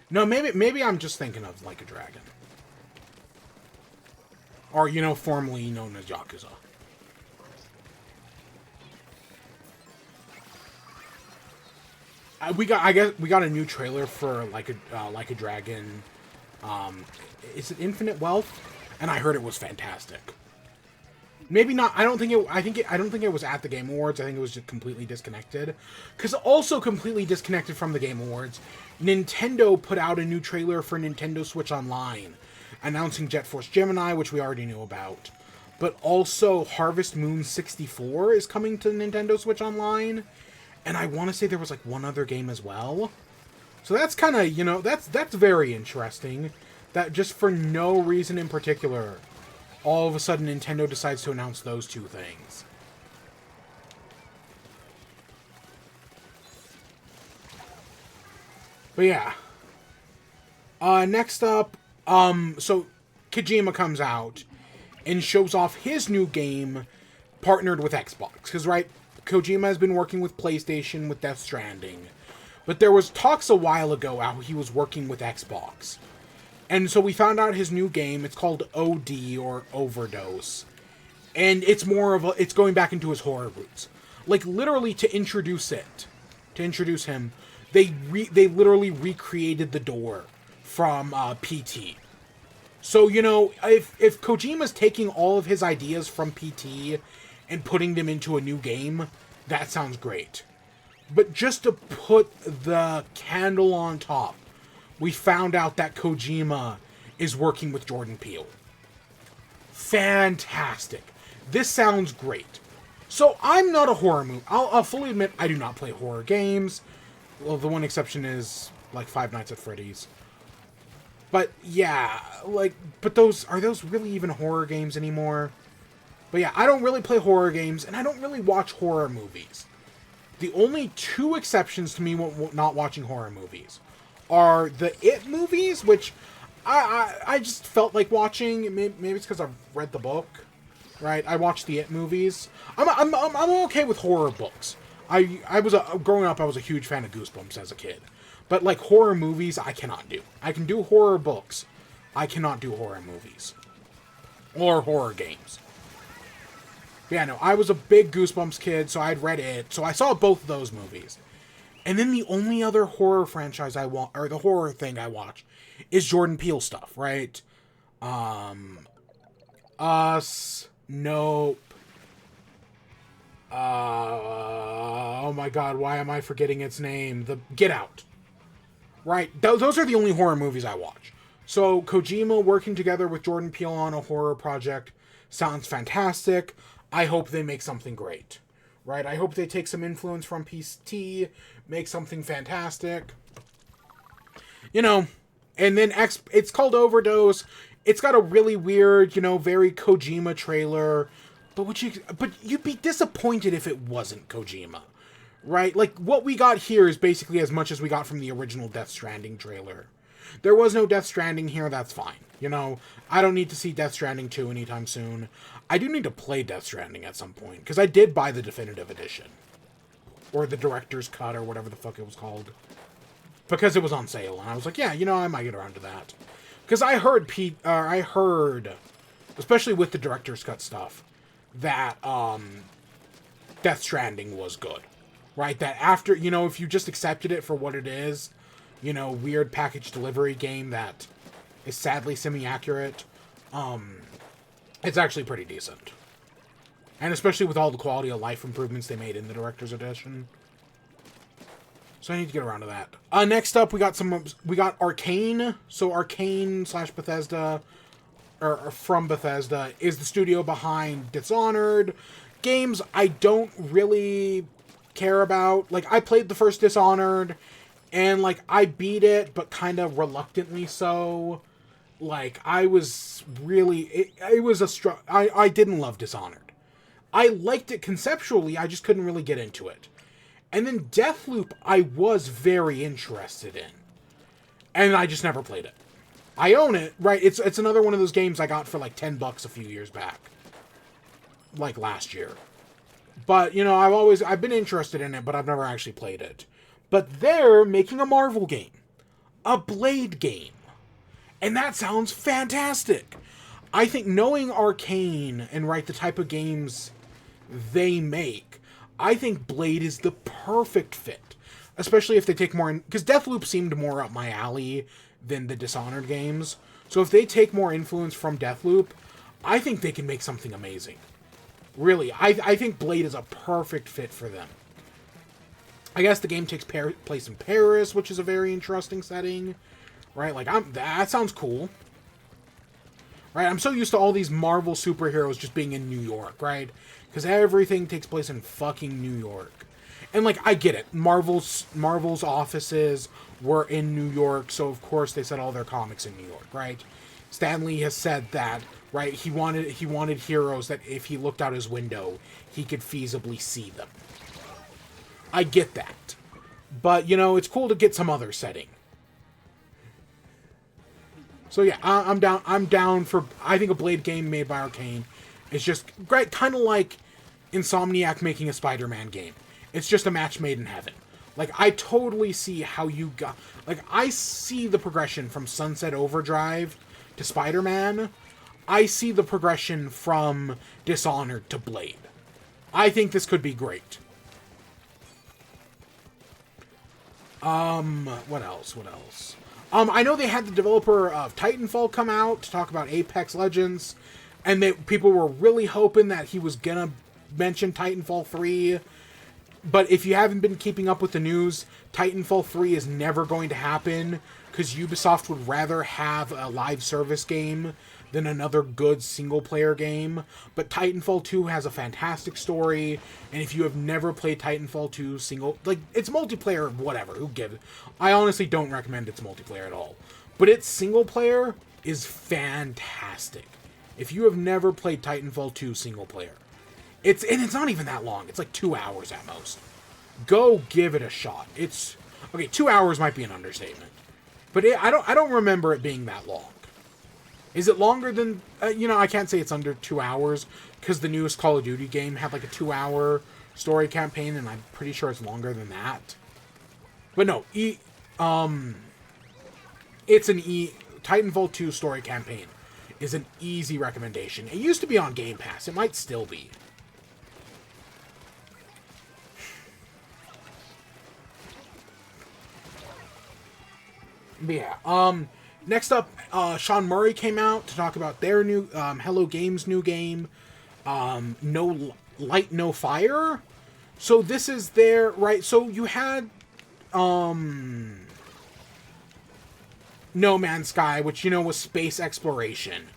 No, maybe I'm just thinking of Like a Dragon. Or, you know, formerly known as Yakuza. I guess we got a new trailer for Like a Dragon. Is it Infinite Wealth? And I heard it was fantastic. Maybe not. I don't think it was at the Game Awards. I think it was just completely disconnected. Because also completely disconnected from the Game Awards, Nintendo put out a new trailer for Nintendo Switch Online, announcing Jet Force Gemini, which we already knew about. But also Harvest Moon 64 is coming to Nintendo Switch Online, and I want to say there was like one other game as well. So that's kind of, you know, that's very interesting. That just for no reason in particular, all of a sudden Nintendo decides to announce those two things. But yeah. Next up, so Kojima comes out and shows off his new game partnered with Xbox. Because, right, Kojima has been working with PlayStation with Death Stranding. But there was talks a while ago how he was working with Xbox. And so we found out his new game, it's called OD, or Overdose. And it's it's going back into his horror roots. Like, literally, to introduce him, they literally recreated the door from PT. So, you know, if Kojima's taking all of his ideas from PT and putting them into a new game, that sounds great. But just to put the candle on top, we found out that Kojima is working with Jordan Peele. Fantastic. This sounds great. So I'm not a horror movie. I'll fully admit I do not play horror games. Well, the one exception is like Five Nights at Freddy's. But yeah, like, but are those really even horror games anymore? But yeah, I don't really play horror games, and I don't really watch horror movies. The only two exceptions to me not watching horror movies are the It movies, which I just felt like watching. Maybe it's because I've read the book, right? I watched the It movies. I'm okay with horror books. Growing up, I was a huge fan of Goosebumps as a kid. But, like, horror movies, I cannot do. I can do horror books. I cannot do horror movies. Or horror games. But yeah, no, I was a big Goosebumps kid, so I'd read it. So I saw both of those movies. And then the only other horror franchise I want, or the horror thing I watch, is Jordan Peele stuff, right? Us, Nope. Oh my god, why am I forgetting its name? The Get Out. Right? Those are the only horror movies I watch. So, Kojima working together with Jordan Peele on a horror project sounds fantastic. I hope they make something great. Right? I hope they take some influence from PT, make something fantastic. You know, and then it's called Overdose. It's got a really weird, you know, very Kojima trailer. But you'd be disappointed if it wasn't Kojima. Right? Like, what we got here is basically as much as we got from the original Death Stranding trailer. There was no Death Stranding here, that's fine. You know, I don't need to see Death Stranding 2 anytime soon. I do need to play Death Stranding at some point, because I did buy the definitive edition. Or the director's cut, or whatever the fuck it was called. Because it was on sale, and I was like, yeah, you know, I might get around to that. Because I heard, especially with the director's cut stuff, that, Death Stranding was good. Right, that after, you know, if you just accepted it for what it is, you know, weird package delivery game that is sadly semi-accurate, it's actually pretty decent. And especially with all the quality of life improvements they made in the director's edition. So I need to get around to that. Next up, we got Arcane. So Arcane / Bethesda, or from Bethesda, is the studio behind Dishonored. Games I don't really care about. Like, I played the first Dishonored, and, like, I beat it, but kind of reluctantly so. Like, I was really... It was a... I didn't love Dishonored. I liked it conceptually, I just couldn't really get into it. And then Deathloop, I was very interested in. And I just never played it. I own it, right? It's another one of those games I got for, like, $10 a few years back. Like, last year. But, you know, I've been interested in it, but I've never actually played it. But they're making a Marvel game. A Blade game. And that sounds fantastic. I think knowing Arcane and, right, the type of games they make, I think Blade is the perfect fit. Especially if they take more... Because Deathloop seemed more up my alley than the Dishonored games. So if they take more influence from Deathloop, I think they can make something amazing. Really, I think Blade is a perfect fit for them. I guess the game takes place in Paris, which is a very interesting setting. Right, like, that sounds cool. Right, I'm so used to all these Marvel superheroes just being in New York, right? Because everything takes place in fucking New York. And, like, I get it. Marvel's offices were in New York, so of course they set all their comics in New York, right? Stan Lee has said that, right, he wanted heroes that if he looked out his window, he could feasibly see them. I get that. But, you know, it's cool to get some other setting. So yeah, I'm down for, I think a Blade game made by Arcane is just great, kind of like Insomniac making a Spider-Man game. It's just a match made in heaven. Like, I totally see how you got, like, I see the progression from Sunset Overdrive to Spider-Man. I see the progression from Dishonored to Blade. I think this could be great. What else? I know they had the developer of Titanfall come out to talk about Apex Legends, and people were really hoping that he was gonna mention Titanfall 3. But if you haven't been keeping up with the news, Titanfall 3 is never going to happen, because Ubisoft would rather have a live service game than another good single-player game. But Titanfall 2 has a fantastic story, and if you have never played Titanfall 2 it's multiplayer, whatever, who gives? I honestly don't recommend its multiplayer at all. But its single-player is fantastic. If you have never played Titanfall 2 single-player, it's not even that long. It's like 2 hours at most. Go give it a shot. Okay, 2 hours might be an understatement. But I don't remember it being that long. Is it longer than... I can't say it's under 2 hours, because the newest Call of Duty game had like a 2-hour story campaign, and I'm pretty sure it's longer than that. But no, Titanfall 2 story campaign is an easy recommendation. It used to be on Game Pass. It might still be. But yeah, next up, Sean Murray came out to talk about their new, Hello Games' new game, No Light, No Fire. So this is their, right, so you had, No Man's Sky, which, was space exploration.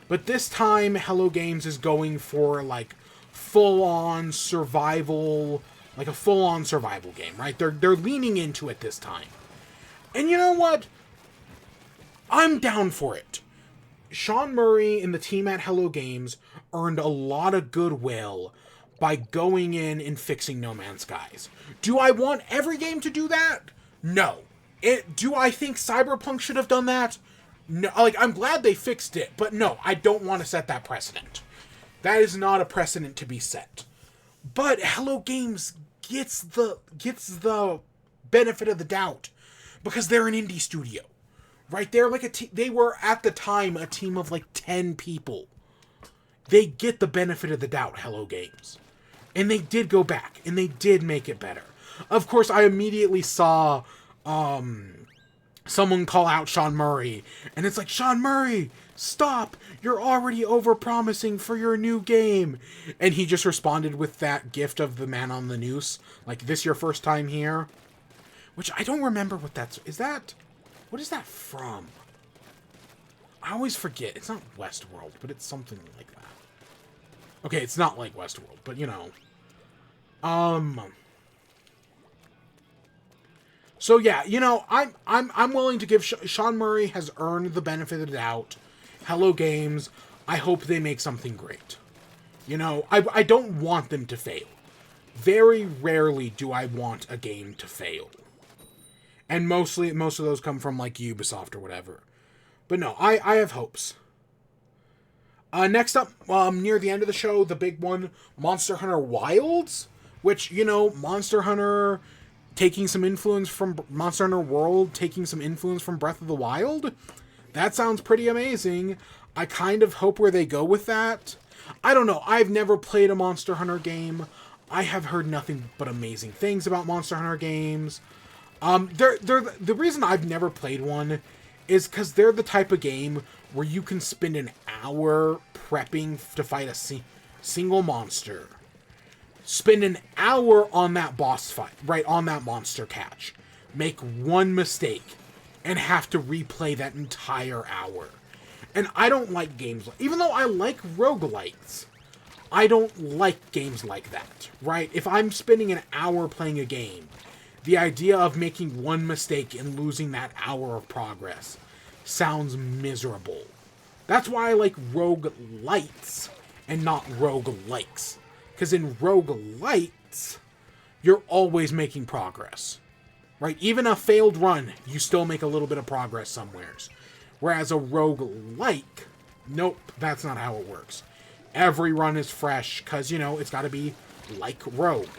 But this time, Hello Games is going for, like, full-on survival, like a full-on survival game, right? They're leaning into it this time. And you know what? I'm down for it. Sean Murray and the team at Hello Games earned a lot of goodwill by going in and fixing No Man's Skies. Do I want every game to do that? No. Do I think Cyberpunk should have done that? No. Like, I'm glad they fixed it, but no, I don't want to set that precedent. That is not a precedent to be set. But Hello Games gets the benefit of the doubt because they're an indie studio. Right? They're like they were at the time a team of like 10 people. They get the benefit of the doubt, Hello Games. And they did go back, and they did make it better. Of course, I immediately saw someone call out Sean Murray, and it's like, Sean Murray, stop! You're already overpromising for your new game. And he just responded with that gift of the man on the noose, like, this your first time here? Which I don't remember what that's... What is that from? I always forget. It's not Westworld, but it's something like that. Okay, it's not like Westworld, but So yeah, I'm willing to give Sean Murray has earned the benefit of the doubt. Hello Games, I hope they make something great. I don't want them to fail. Very rarely do I want a game to fail. And most of those come from, like, Ubisoft or whatever. But no, I have hopes. Next up, near the end of the show, the big one, Monster Hunter Wilds. Which, Monster Hunter taking some influence from Monster Hunter World, taking some influence from Breath of the Wild. That sounds pretty amazing. I kind of hope where they go with that. I don't know. I've never played a Monster Hunter game. I have heard nothing but amazing things about Monster Hunter games. The reason I've never played one is because they're the type of game where you can spend an hour prepping to fight a single monster. Spend an hour on that boss fight, right, on that monster catch. Make one mistake, and have to replay that entire hour. And I don't like games, even though I like roguelites, I don't like games like that, right? If I'm spending an hour playing a game, the idea of making one mistake and losing that hour of progress sounds miserable. That's why I like roguelites and not roguelikes. Because in roguelites, you're always making progress. Right? Even a failed run, you still make a little bit of progress somewheres. Whereas a roguelike, nope, that's not how it works. Every run is fresh, because, it's got to be like Rogue.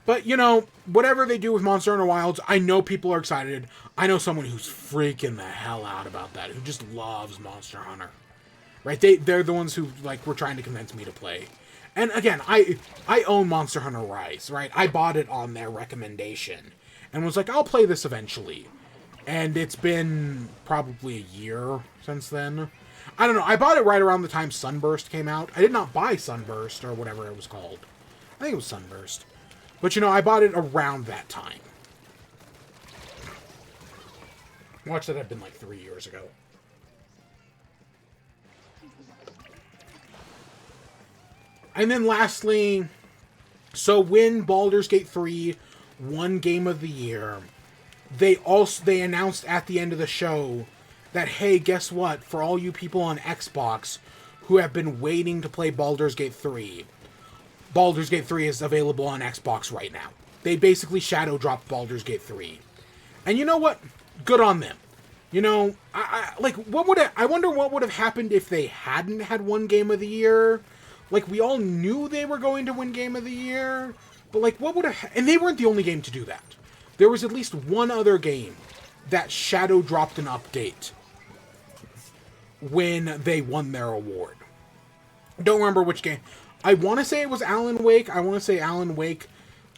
But, whatever they do with Monster Hunter Wilds, I know people are excited. I know someone who's freaking the hell out about that, who just loves Monster Hunter. Right? They're the ones who, were trying to convince me to play. And again, I own Monster Hunter Rise, right? I bought it on their recommendation. and was like, I'll play this eventually. And it's been probably a year since then. I don't know. I bought it right around the time Sunburst came out. I did not buy Sunburst or whatever it was called. I think it was Sunburst. But, you know, I bought it around that time. Watch that have been like 3 years ago. And then lastly, so when Baldur's Gate 3 won Game of the Year, they announced at the end of the show that, hey, guess what? For all you people on Xbox who have been waiting to play Baldur's Gate 3, Baldur's Gate 3 is available on Xbox right now. They basically shadow dropped Baldur's Gate 3. And you know what? Good on them. You know, I wonder what would have happened if they hadn't had one Game of the Year. Like, we all knew they were going to win Game of the Year, but, like, what would have... And they weren't the only game to do that. There was at least one other game that shadow dropped an update when they won their award. Don't remember which game. I want to say it was Alan Wake. I want to say Alan Wake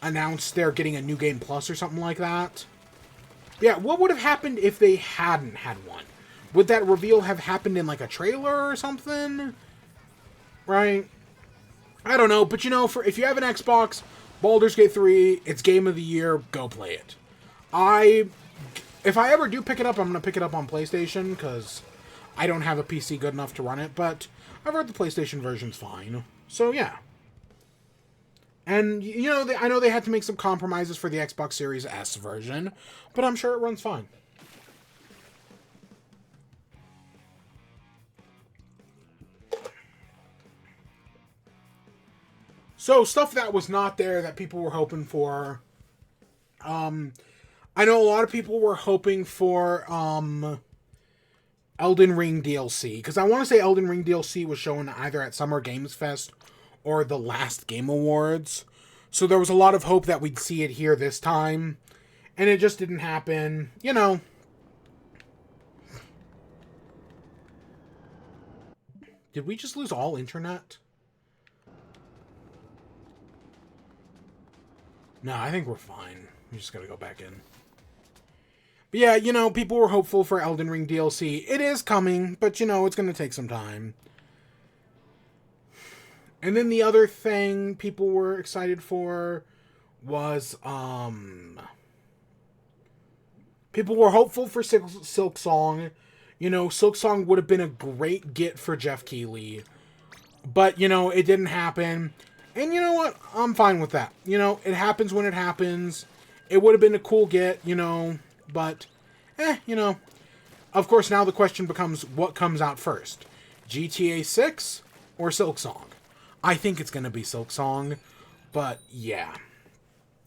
announced they're getting a New Game Plus or something like that. Yeah, what would have happened if they hadn't had one? Would that reveal have happened in, like, a trailer or something? Right? I don't know, but you know, if you have an Xbox, Baldur's Gate 3, it's Game of the Year, go play it. If I ever do pick it up, I'm going to pick it up on PlayStation, because I don't have a PC good enough to run it, but I've heard the PlayStation version's fine. So, yeah. And, you know, I know they had to make some compromises for the Xbox Series S version, but I'm sure it runs fine. So, stuff that was not there that people were hoping for. I know a lot of people were hoping for Elden Ring DLC. Because I want to say Elden Ring DLC was shown either at Summer Games Fest or the last Game Awards. So there was a lot of hope that we'd see it here this time. And it just didn't happen. You know. Did we just lose all internet? No, I think we're fine. We just gotta go back in. But yeah, you know, people were hopeful for Elden Ring DLC. It is coming, but you know, it's gonna take some time. And then the other thing people were excited for was, people were hopeful for Silksong. You know, Silksong would have been a great get for Jeff Keighley. But, you know, it didn't happen. And you know what? I'm fine with that. You know, it happens when it happens. It would have been a cool get, you know, but, you know. Of course, now the question becomes, what comes out first? GTA 6 or Silksong? I think it's going to be Silksong, but yeah.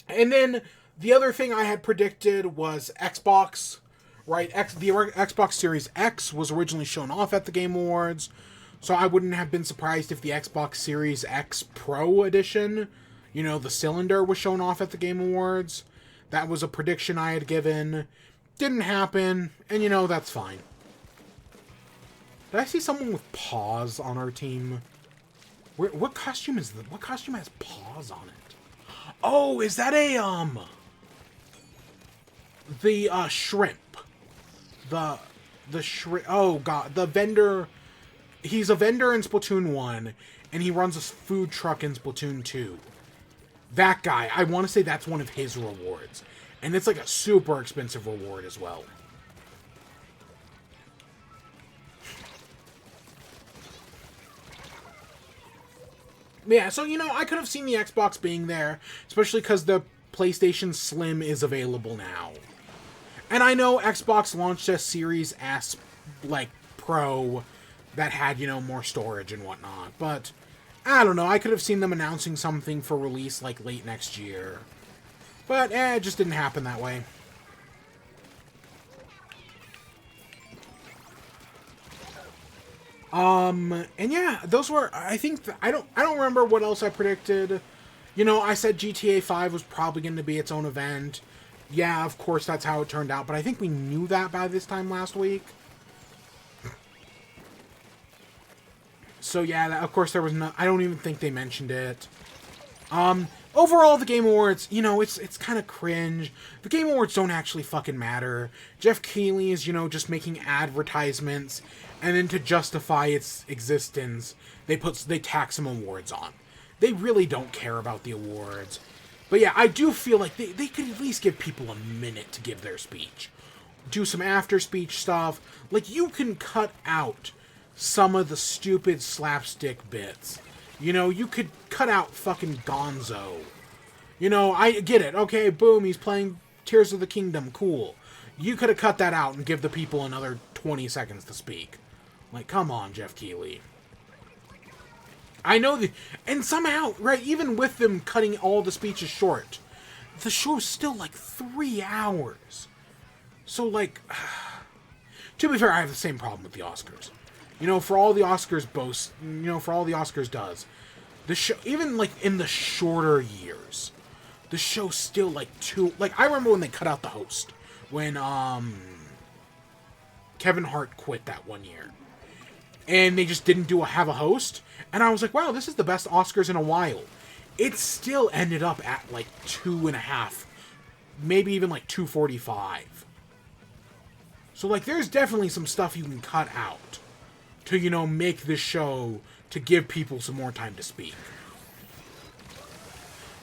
And then the other thing I had predicted was Xbox, right? The Xbox Series X was originally shown off at the Game Awards. So I wouldn't have been surprised if the Xbox Series X Pro Edition, you know, the cylinder was shown off at the Game Awards. That was a prediction I had given. Didn't happen, and you know, that's fine. Did I see someone with paws on our team? What costume is that? What costume has paws on it? Oh, is that the shrimp. The shrimp. Oh, God. The vendor... He's a vendor in Splatoon 1, and he runs a food truck in Splatoon 2. That guy, I want to say that's one of his rewards. And it's like a super expensive reward as well. Yeah, so, you know, I could have seen the Xbox being there, especially because the PlayStation Slim is available now. And I know Xbox launched a Series S, like, Pro... that had, you know, more storage and whatnot. But, I don't know, I could have seen them announcing something for release, like, late next year. But, it just didn't happen that way. And yeah, those were, I think, I don't remember what else I predicted. You know, I said GTA 5 was probably going to be its own event. Yeah, of course, that's how it turned out. But I think we knew that by this time last week. So yeah, of course there was no... I don't even think they mentioned it. overall, the Game Awards, you know, it's kind of cringe. The Game Awards don't actually fucking matter. Jeff Keighley is, you know, just making advertisements, and then to justify its existence, they tack some awards on. They really don't care about the awards. But yeah, I do feel like they could at least give people a minute to give their speech. Do some after speech stuff. Like, you can cut out some of the stupid slapstick bits. You know, you could cut out fucking Gonzo. You know, I get it. Okay, boom, he's playing Tears of the Kingdom. Cool. You could have cut that out and give the people another 20 seconds to speak. Like, come on, Jeff Keighley. I know that, and somehow, right, even with them cutting all the speeches short, the show's still like 3 hours. So, like, to be fair, I have the same problem with the Oscars. You know, for all the Oscars boast, you know, for all the Oscars does, the show, even like in the shorter years, the show's still like like, I remember when they cut out the host, when Kevin Hart quit that one year. And they just didn't have a host. And I was like, wow, this is the best Oscars in a while. It still ended up at like 2.5, maybe even like 2:45. So like, there's definitely some stuff you can cut out to, you know, make this show, to give people some more time to speak.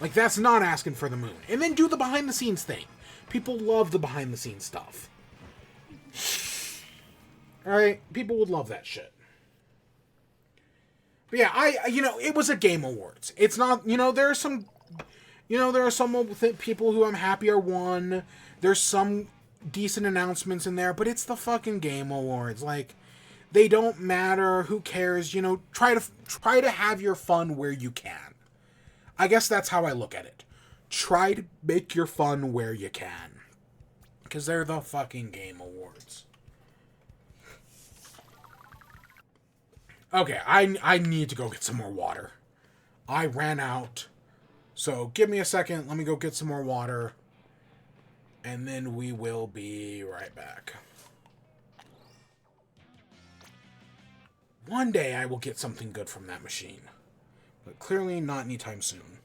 Like, that's not asking for the moon. And then do the behind the scenes thing. People love the behind the scenes stuff. Alright? People would love that shit. But yeah, you know, it was a Game Awards. It's not, you know, there are some people who I'm happy are won. There's some decent announcements in there, but it's the fucking Game Awards. Like, they don't matter. Who cares? You know, try to have your fun where you can. I guess that's how I look at it. Try to make your fun where you can. Because they're the fucking Game Awards. Okay, I need to go get some more water. I ran out. So give me a second. Let me go get some more water. And then we will be right back. One day I will get something good from that machine. But clearly not anytime soon.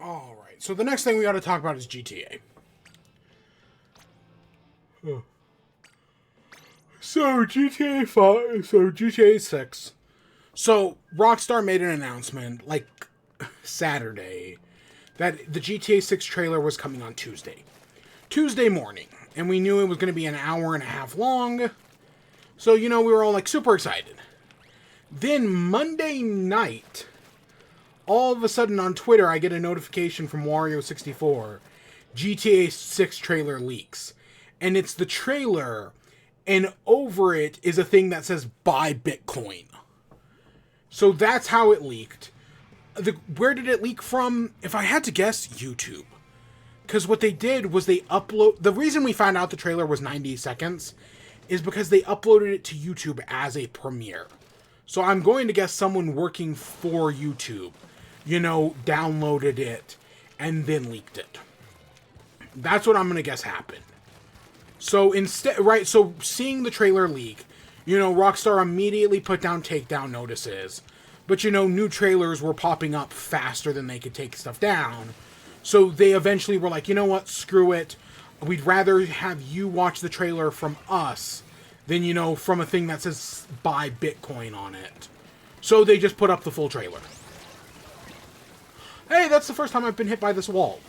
Alright, so the next thing we gotta talk about is GTA. So GTA 5, so GTA 6. So Rockstar made an announcement like Saturday that the GTA 6 trailer was coming on Tuesday. Tuesday morning. And we knew it was going to be an hour and a half long. So, you know, we were all, like, super excited. Then Monday night, all of a sudden on Twitter, I get a notification from Wario64. GTA 6 trailer leaks. And it's the trailer, and over it is a thing that says, buy Bitcoin. So that's how it leaked. Where did it leak from? If I had to guess, YouTube. Because what they did was they the reason we found out the trailer was 90 seconds is because they uploaded it to YouTube as a premiere. So I'm going to guess someone working for YouTube, you know, downloaded it and then leaked it. That's what I'm going to guess happened. So instead, right, so seeing the trailer leak, you know, Rockstar immediately put down takedown notices. But, you know, new trailers were popping up faster than they could take stuff down. So they eventually were like, you know what, screw it. We'd rather have you watch the trailer from us than, you know, from a thing that says buy Bitcoin on it. So they just put up the full trailer. Hey, that's the first time I've been hit by this wall.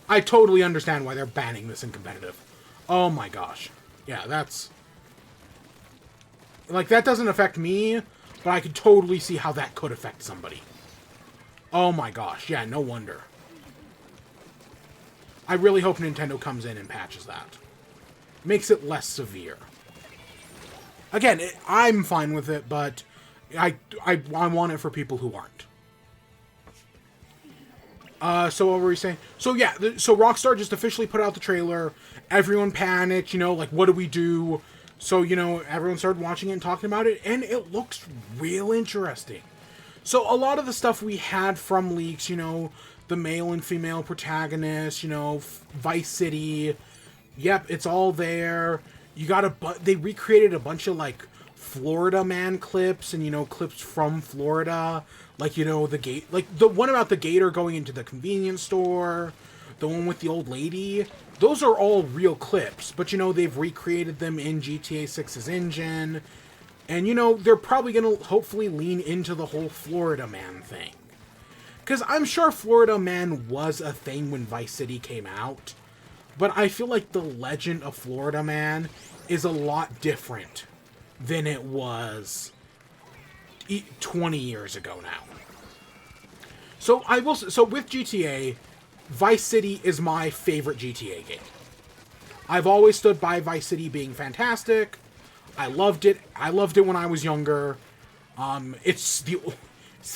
I totally understand why they're banning this in competitive. Oh my gosh. Yeah, that's... Like, that doesn't affect me, but I could totally see how that could affect somebody. Oh my gosh. Yeah, no wonder. I really hope Nintendo comes in and patches that. Makes it less severe. Again, I'm fine with it, but I want it for people who aren't. So what were we saying? So yeah, so Rockstar just officially put out the trailer. Everyone panicked, you know, like, what do we do? So, you know, everyone started watching it and talking about it, and it looks real interesting. So a lot of the stuff we had from leaks, you know, the male and female protagonists, you know, Vice City. Yep, it's all there. You got they recreated a bunch of, like, Florida Man clips and, you know, clips from Florida. Like, you know, like, the one about the gator going into the convenience store. The one with the old lady. Those are all real clips. But, you know, they've recreated them in GTA 6's engine. And, you know, they're probably going to hopefully lean into the whole Florida Man thing. Because I'm sure Florida Man was a thing when Vice City came out. But I feel like the legend of Florida Man is a lot different than it was 20 years ago now. So with GTA, Vice City is my favorite GTA game. I've always stood by Vice City being fantastic. I loved it. I loved it when I was younger. It's the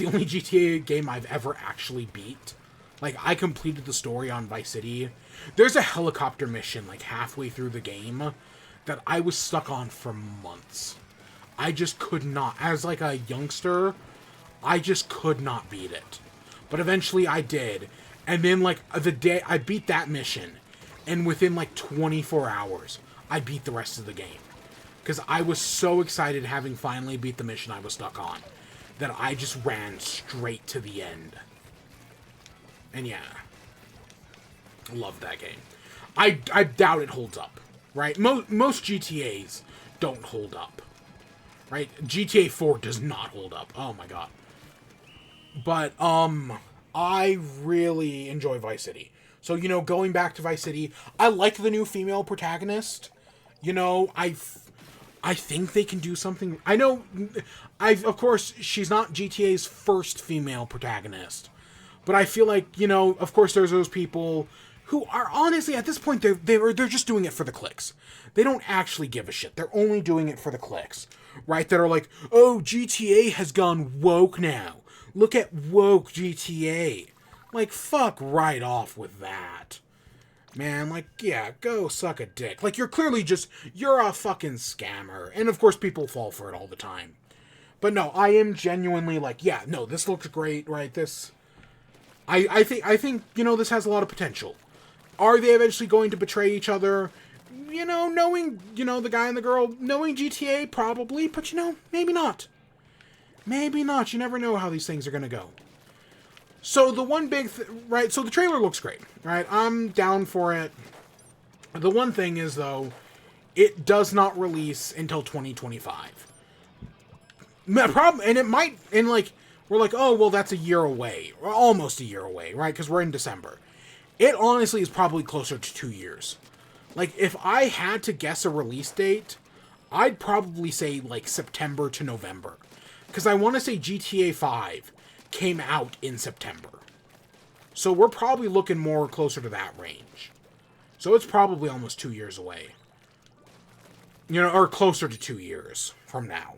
only GTA game I've ever actually beat. Like, I completed the story on Vice City. There's a helicopter mission, like, halfway through the game that I was stuck on for months. I just could not. As, like, a youngster, I just could not beat it. But eventually I did. And then, like, the day I beat that mission, and within, like, 24 hours, I beat the rest of the game. Because I was so excited having finally beat the mission I was stuck on, that I just ran straight to the end. And yeah, love that game. I doubt it holds up, right? Most GTAs don't hold up, right? GTA 4 does not hold up. Oh my god. But, I really enjoy Vice City. So, you know, going back to Vice City, I like the new female protagonist. You know, I think they can do something. I know, of course, she's not GTA's first female protagonist. But I feel like, you know, of course there's those people who are honestly, at this point, they're just doing it for the clicks. They don't actually give a shit. They're only doing it for the clicks. Right? That are like, oh, GTA has gone woke now. Look at woke GTA. Like, fuck right off with that. Man, like, yeah, go suck a dick. Like, you're a fucking scammer. And of course people fall for it all the time. But no, I am genuinely like, yeah, no, this looks great, right? I think, you know, this has a lot of potential. Are they eventually going to betray each other? You know, knowing, you know, the guy and the girl, knowing GTA, probably, but, you know, maybe not. Maybe not. You never know how these things are going to go. So the one big, right, so the trailer looks great, right? I'm down for it. The one thing is, though, it does not release until 2025. The problem, and it might, and like, we're like, oh, well, that's a year away, or almost a year away, right? Because we're in December. It honestly is probably closer to 2 years. Like, if I had to guess a release date, I'd probably say, like, September to November. Because I want to say GTA 5 came out in September. So we're probably looking more closer to that range. So it's probably almost 2 years away. You know, or closer to 2 years from now.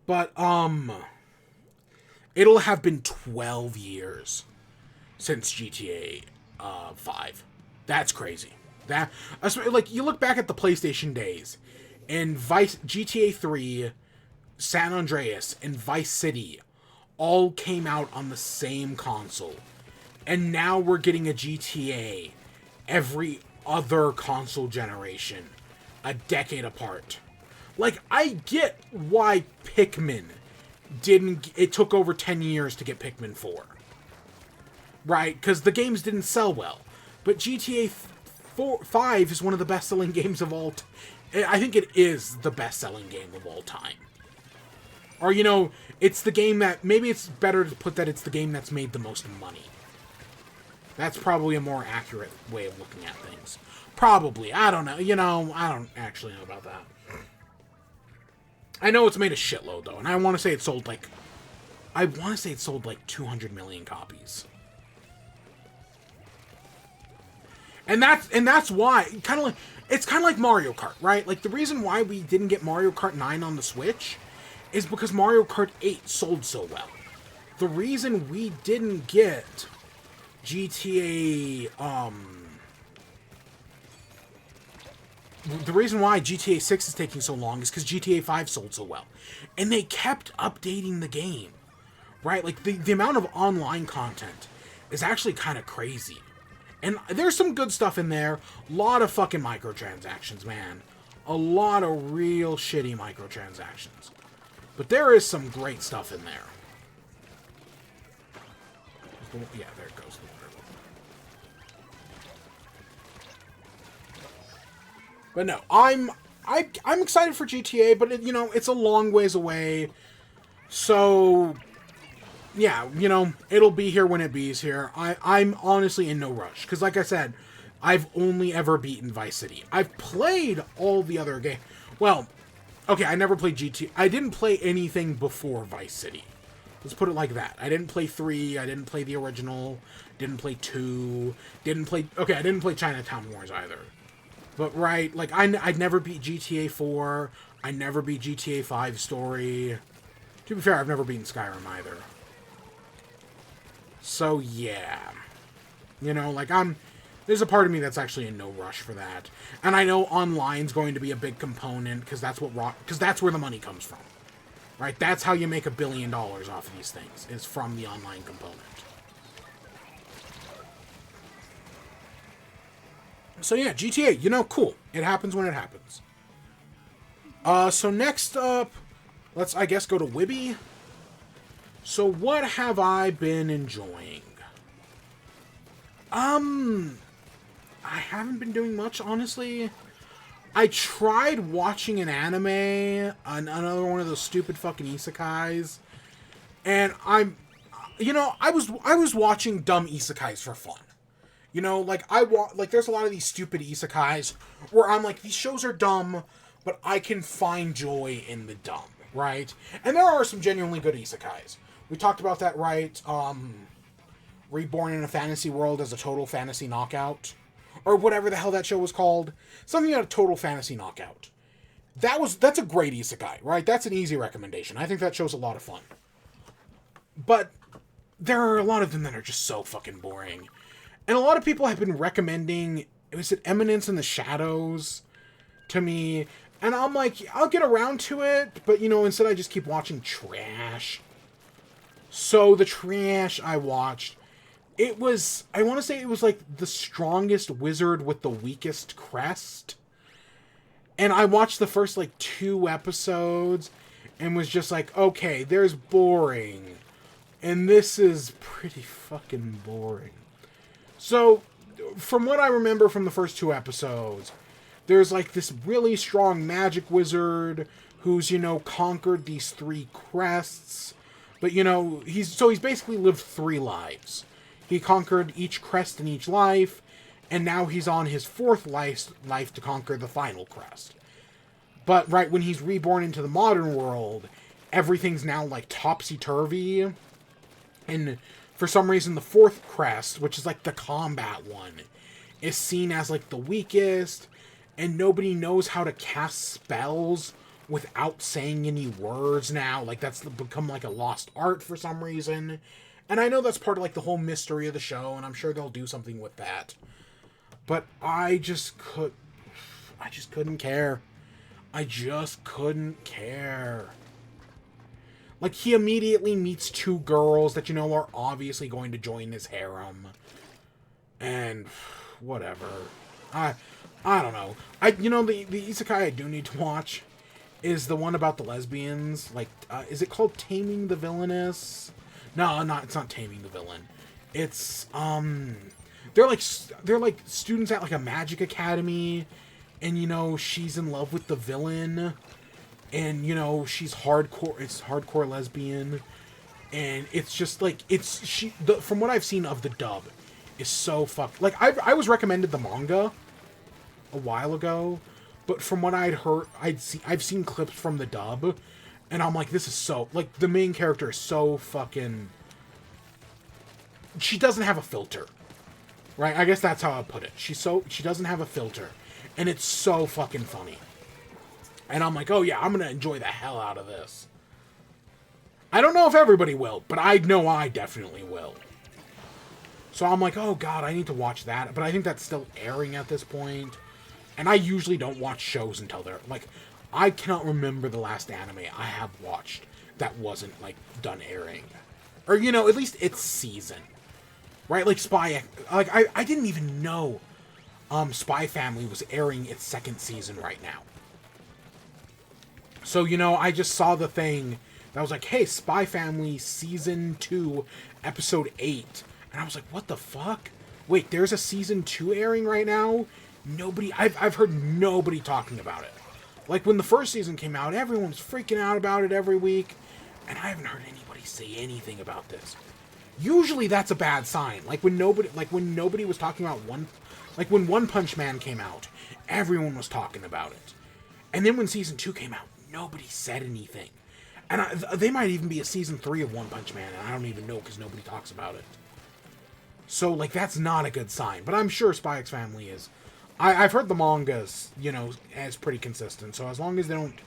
But, it'll have been 12 years since GTA 5. That's crazy. That, like, you look back at the PlayStation days, and GTA 3, San Andreas, and Vice City all came out on the same console. And now we're getting a GTA every other console generation, a decade apart. Like, I get why Pikmin it took over 10 years to get Pikmin 4. Right? Because the games didn't sell well. But GTA 5 is one of the best-selling games of all time. I think it is the best-selling game of all time. Or, you know, it's the game that... Maybe it's better to put that it's the game that's made the most money. That's probably a more accurate way of looking at things. Probably. I don't know. You know, I don't actually know about that. I know it's made a shitload, though, and I want to say it sold, like... I want to say it sold, like, 200 million copies. And that's why... It's kind of like Mario Kart, right? Like, the reason why we didn't get Mario Kart 9 on the Switch is because Mario Kart 8 sold so well. The reason we didn't get GTA... The reason why GTA 6 is taking so long is because GTA 5 sold so well. And they kept updating the game. Right? Like, the amount of online content is actually kind of crazy. And there's some good stuff in there. A lot of fucking microtransactions, man. A lot of real shitty microtransactions. But there is some great stuff in there. Yeah, there it goes. But no, I'm excited for GTA, but you know, it's a long ways away. So yeah, you know, it'll be here when it be's here. I'm honestly in no rush because, like I said, I've only ever beaten Vice City. I've played all the other games. Well, okay, I never played GTA. I didn't play anything before Vice City. Let's put it like that. I didn't play 3. I didn't play the original. Didn't play 2. Didn't play... Okay, I didn't play Chinatown Wars either. But, right, like, I'd never beat GTA 4. I never beat GTA 5 story. To be fair, I've never beaten Skyrim either. So, yeah. You know, like, there's a part of me that's actually in no rush for that. And I know online's going to be a big component, because that's where the money comes from. Right? That's how you make $1 billion off of these things, is from the online component. So yeah, GTA, you know, cool. It happens when it happens. So next up, let's, I guess, go to WIBE. So what have I been enjoying? I haven't been doing much, honestly. I tried watching an anime, another one of those stupid fucking isekais, and you know, I was watching dumb isekais for fun. You know, like, there's a lot of these stupid isekais where I'm like, these shows are dumb, but I can find joy in the dumb, right? And there are some genuinely good isekais. We talked about that, right? Reborn in a Fantasy World as a Total Fantasy Knockout. Or whatever the hell that show was called. Something about a Total Fantasy Knockout. That's a great isekai, right? That's an easy recommendation. I think that show's a lot of fun. But there are a lot of them that are just so fucking boring. And a lot of people have been recommending, was it Eminence in the Shadows to me? And I'm like, I'll get around to it, but you know, instead I just keep watching trash. So the trash I watched, it was, I want to say it was like the strongest wizard with the weakest crest. And I watched the first like 2 episodes and was just like, okay, there's boring. And this is pretty fucking boring. So, from what I remember from the first 2 episodes, there's like this really strong magic wizard who's, you know, conquered these 3 crests. But, you know, he's basically lived 3 lives. He conquered each crest in each life, and now he's on his 4th life to conquer the final crest. But, right, when he's reborn into the modern world, everything's now, like, topsy-turvy. And for some reason, the 4th crest, which is, like, the combat one, is seen as, like, the weakest, and nobody knows how to cast spells without saying any words now. Like, that's become, like, a lost art for some reason. And I know that's part of, like, the whole mystery of the show, and I'm sure they'll do something with that. But I just couldn't care. I just couldn't care. Like, he immediately meets 2 girls that, you know, are obviously going to join his harem. And, whatever. I don't know. You know, the isekai I do need to watch is the one about the lesbians. Like, is it called Taming the Villainess? No, it's not Taming the Villain. It's, they're like students at, like, a magic academy, and, you know, she's in love with the villain, and, you know, she's hardcore lesbian, and it's just, like, from what I've seen of the dub, is so fucked. Like, I was recommended the manga a while ago, but from what I'd heard, I've seen clips from the dub, and I'm like, this is so, like, the main character is so fucking, she doesn't have a filter, right? I guess that's how I put it. She doesn't have a filter. And it's so fucking funny. And I'm like, oh yeah, I'm gonna enjoy the hell out of this. I don't know if everybody will, but I know I definitely will. So I'm like, oh god, I need to watch that. But I think that's still airing at this point. And I usually don't watch shows until they're, like, I cannot remember the last anime I have watched that wasn't, like, done airing. Or, you know, at least its season. Right? Like, I didn't even know Spy Family was airing its 2nd season right now. So, you know, I just saw the thing that was like, hey, Spy Family Season 2, Episode 8. And I was like, what the fuck? Wait, there's a Season 2 airing right now? I've heard nobody talking about it. Like, when the first season came out, everyone was freaking out about it every week. And I haven't heard anybody say anything about this. Usually that's a bad sign. Like, when nobody was talking about like, when One Punch Man came out, everyone was talking about it. And then when Season 2 came out, nobody said anything. And they might even be a Season 3 of One Punch Man, and I don't even know because nobody talks about it. So, like, that's not a good sign. But I'm sure Spy X Family is. I've heard the mangas, you know, is pretty consistent. So as long as they don't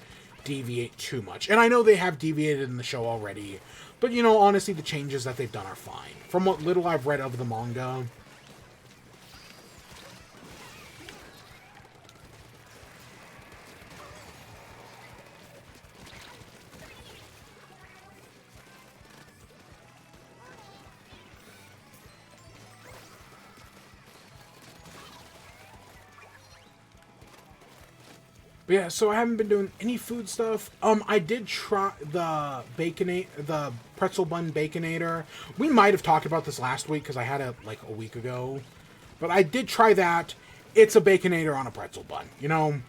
deviate too much. And I know they have deviated in the show already. But, you know, honestly, the changes that they've done are fine. From what little I've read of the manga, but yeah, so I haven't been doing any food stuff. I did try the pretzel bun baconator. We might have talked about this last week because I had it like a week ago. But I did try that. It's a baconator on a pretzel bun. You know,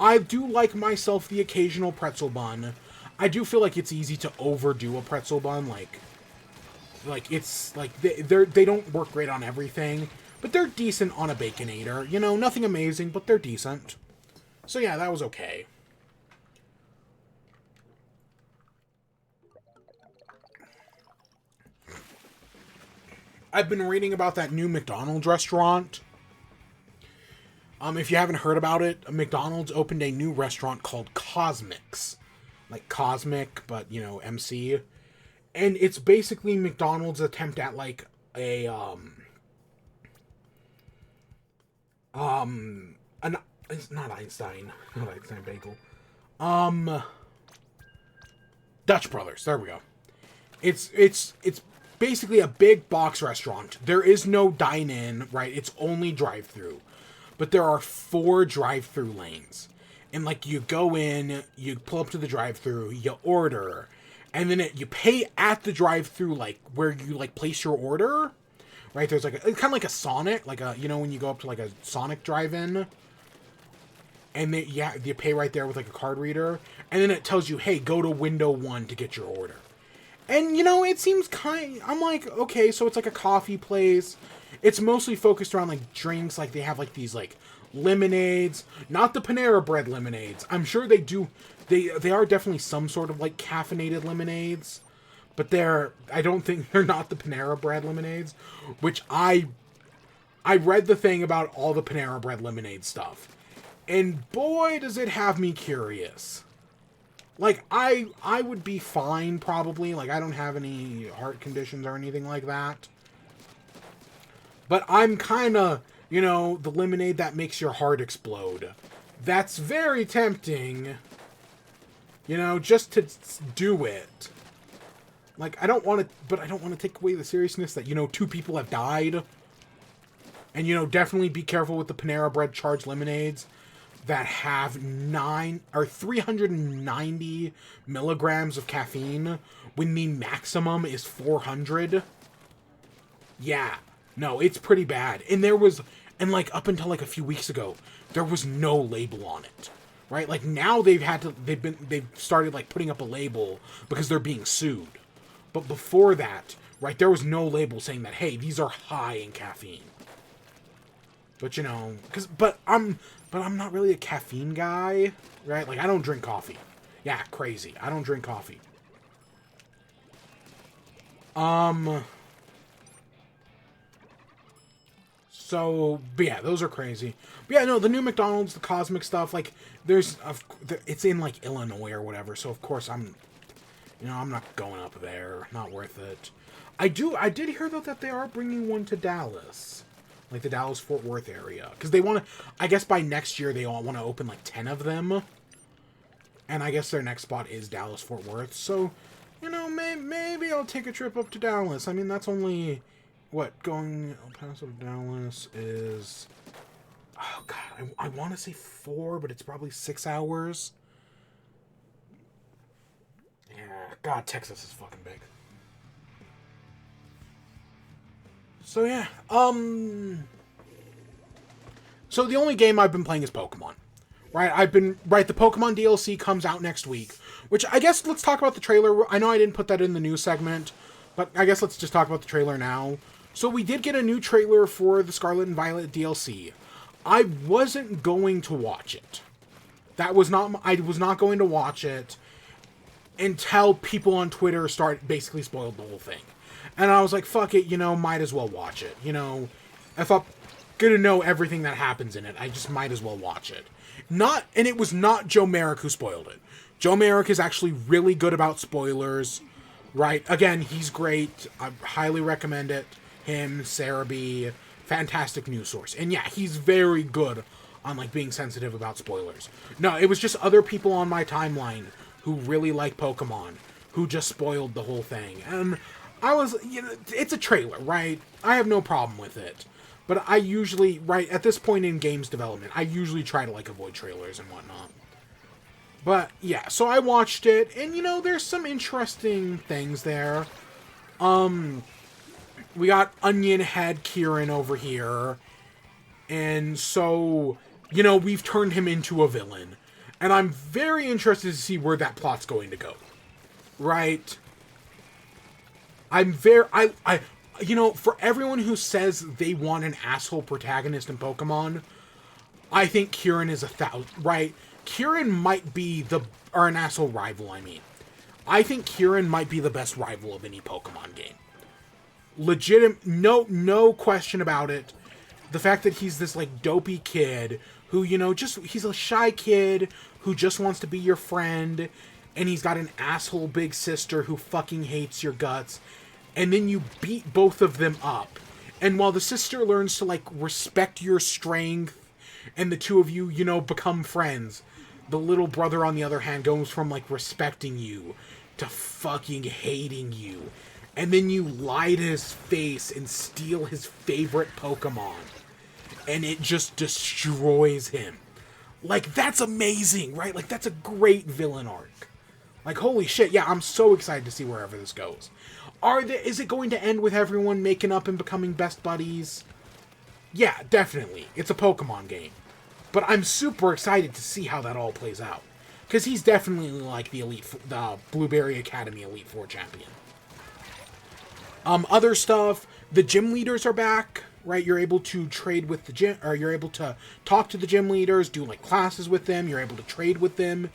I do like myself the occasional pretzel bun. I do feel like it's easy to overdo a pretzel bun. Like it's like they don't work great on everything, but they're decent on a baconator. You know, nothing amazing, but they're decent. So yeah, that was okay. I've been reading about that new McDonald's restaurant. If you haven't heard about it, McDonald's opened a new restaurant called Cosmix. Like Cosmic, but, you know, MC. And it's basically McDonald's attempt at, like, a, it's not Einstein Bagel. Dutch Brothers. There we go. It's basically a big box restaurant. There is no dine-in, right? It's only drive-through. But there are 4 drive-through lanes. And, like, you go in, you pull up to the drive-through, you order, and then you pay at the drive-through, like, where you, like, place your order, right? There's, like, it's kind of like a Sonic, like a, you know, when you go up to, like, a Sonic drive-in, and then, yeah, you pay right there with, like, a card reader, and then it tells you, hey, go to window 1 to get your order. And, you know, it seems I'm like, okay, so it's like a coffee place. It's mostly focused around, like, drinks. Like, they have, like, these, like, lemonades. Not the Panera Bread lemonades. I'm sure they do. They are definitely some sort of, like, caffeinated lemonades. But I don't think they're not the Panera Bread lemonades. Which I read the thing about all the Panera Bread lemonade stuff. And boy, does it have me curious. Like, I would be fine, probably. Like, I don't have any heart conditions or anything like that. But I'm kind of, you know, the lemonade that makes your heart explode. That's very tempting. You know, just to do it. Like, I don't want to, but I don't want to take away the seriousness that, you know, 2 people have died. And, you know, definitely be careful with the Panera Bread charged lemonades that have 390 milligrams of caffeine when the maximum is 400. Yeah, no, it's pretty bad. And like up until like a few weeks ago, there was no label on it, right? Like now they've started like putting up a label because they're being sued. But before that, right, there was no label saying that, hey, these are high in caffeine. But, you know, but I'm not really a caffeine guy, right? Like, I don't drink coffee. Yeah, crazy. I don't drink coffee. So, but yeah, those are crazy. But yeah, no, the new McDonald's, the cosmic stuff, like, it's in, like, Illinois or whatever, so of course I'm not going up there. Not worth it. I did hear, though, that they are bringing one to Dallas. Like the Dallas-Fort Worth area. Because they want to... I guess by next year, they all want to open like 10 of them. And I guess their next spot is Dallas-Fort Worth. So, you know, maybe I'll take a trip up to Dallas. I mean, that's only... What? Going El Paso to Dallas is... Oh, God. I want to say 4, but it's probably 6 hours. Yeah. God, Texas is fucking big. So yeah, so the only game I've been playing is Pokemon, right? The Pokemon DLC comes out next week, which I guess let's talk about the trailer. I know I didn't put that in the news segment, but I guess let's just talk about the trailer now. So we did get a new trailer for the Scarlet and Violet DLC. I wasn't going to watch it. I was not going to watch it until people on Twitter basically spoiled the whole thing. And I was like, fuck it, you know, might as well watch it. You know, if I'm gonna know everything that happens in it, I just might as well watch it. And it was not Joe Merrick who spoiled it. Joe Merrick is actually really good about spoilers, right? Again, he's great. I highly recommend it. Him, Sarah B, fantastic news source. And yeah, he's very good on, like, being sensitive about spoilers. No, it was just other people on my timeline who really like Pokemon who just spoiled the whole thing. And I was, you know, it's a trailer, right? I have no problem with it. But I usually, right, at this point in games development, I usually try to, like, avoid trailers and whatnot. But, yeah, so I watched it, and, you know, there's some interesting things there. We got Onion Head Kieran over here, and so, you know, we've turned him into a villain. And I'm very interested to see where that plot's going to go. Right? You know, for everyone who says they want an asshole protagonist in Pokemon, I think Kieran is right? Kieran might be an asshole rival, I mean. I think Kieran might be the best rival of any Pokemon game. No question about it. The fact that he's this, like, dopey kid who, you know, he's a shy kid who just wants to be your friend, and he's got an asshole big sister who fucking hates your guts, and then you beat both of them up. And while the sister learns to, like, respect your strength, and the two of you, you know, become friends, the little brother, on the other hand, goes from, like, respecting you to fucking hating you. And then you lie to his face and steal his favorite Pokemon. And it just destroys him. Like, that's amazing, right? Like, that's a great villain arc. Like, holy shit, yeah, I'm so excited to see wherever this goes. Is it going to end with everyone making up and becoming best buddies? Yeah, definitely. It's a Pokemon game. But I'm super excited to see how that all plays out. Because he's definitely like the Blueberry Academy Elite Four champion. Other stuff, the gym leaders are back, right? You're able to trade with the gym, or you're able to talk to the gym leaders, do like classes with them, you're able to trade with them.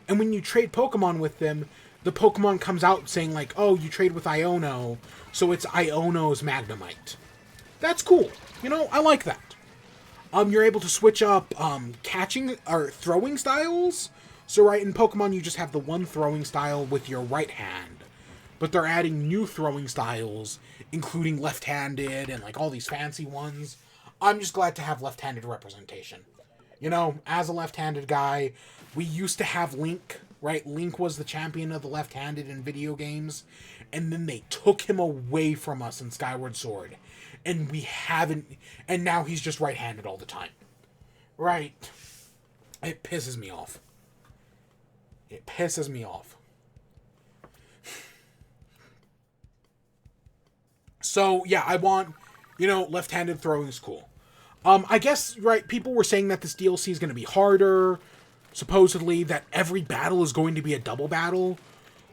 And when you trade Pokemon with them, the Pokemon comes out saying like, oh, you trade with Iono, so it's Iono's Magnemite. That's cool. You know, I like that. You're able to switch up catching or throwing styles. So right, in Pokemon you just have the one throwing style with your right hand. But they're adding new throwing styles, including left-handed and like all these fancy ones. I'm just glad to have left-handed representation. You know, as a left-handed guy, we used to have Link, right? Link was the champion of the left-handed in video games, and then they took him away from us in Skyward Sword. And we haven't, and now he's just right-handed all the time. Right. It pisses me off. It pisses me off. So, yeah, I want, you know, left-handed throwing is cool. I guess, right, people were saying that this DLC is going to be harder, supposedly, that every battle is going to be a double battle,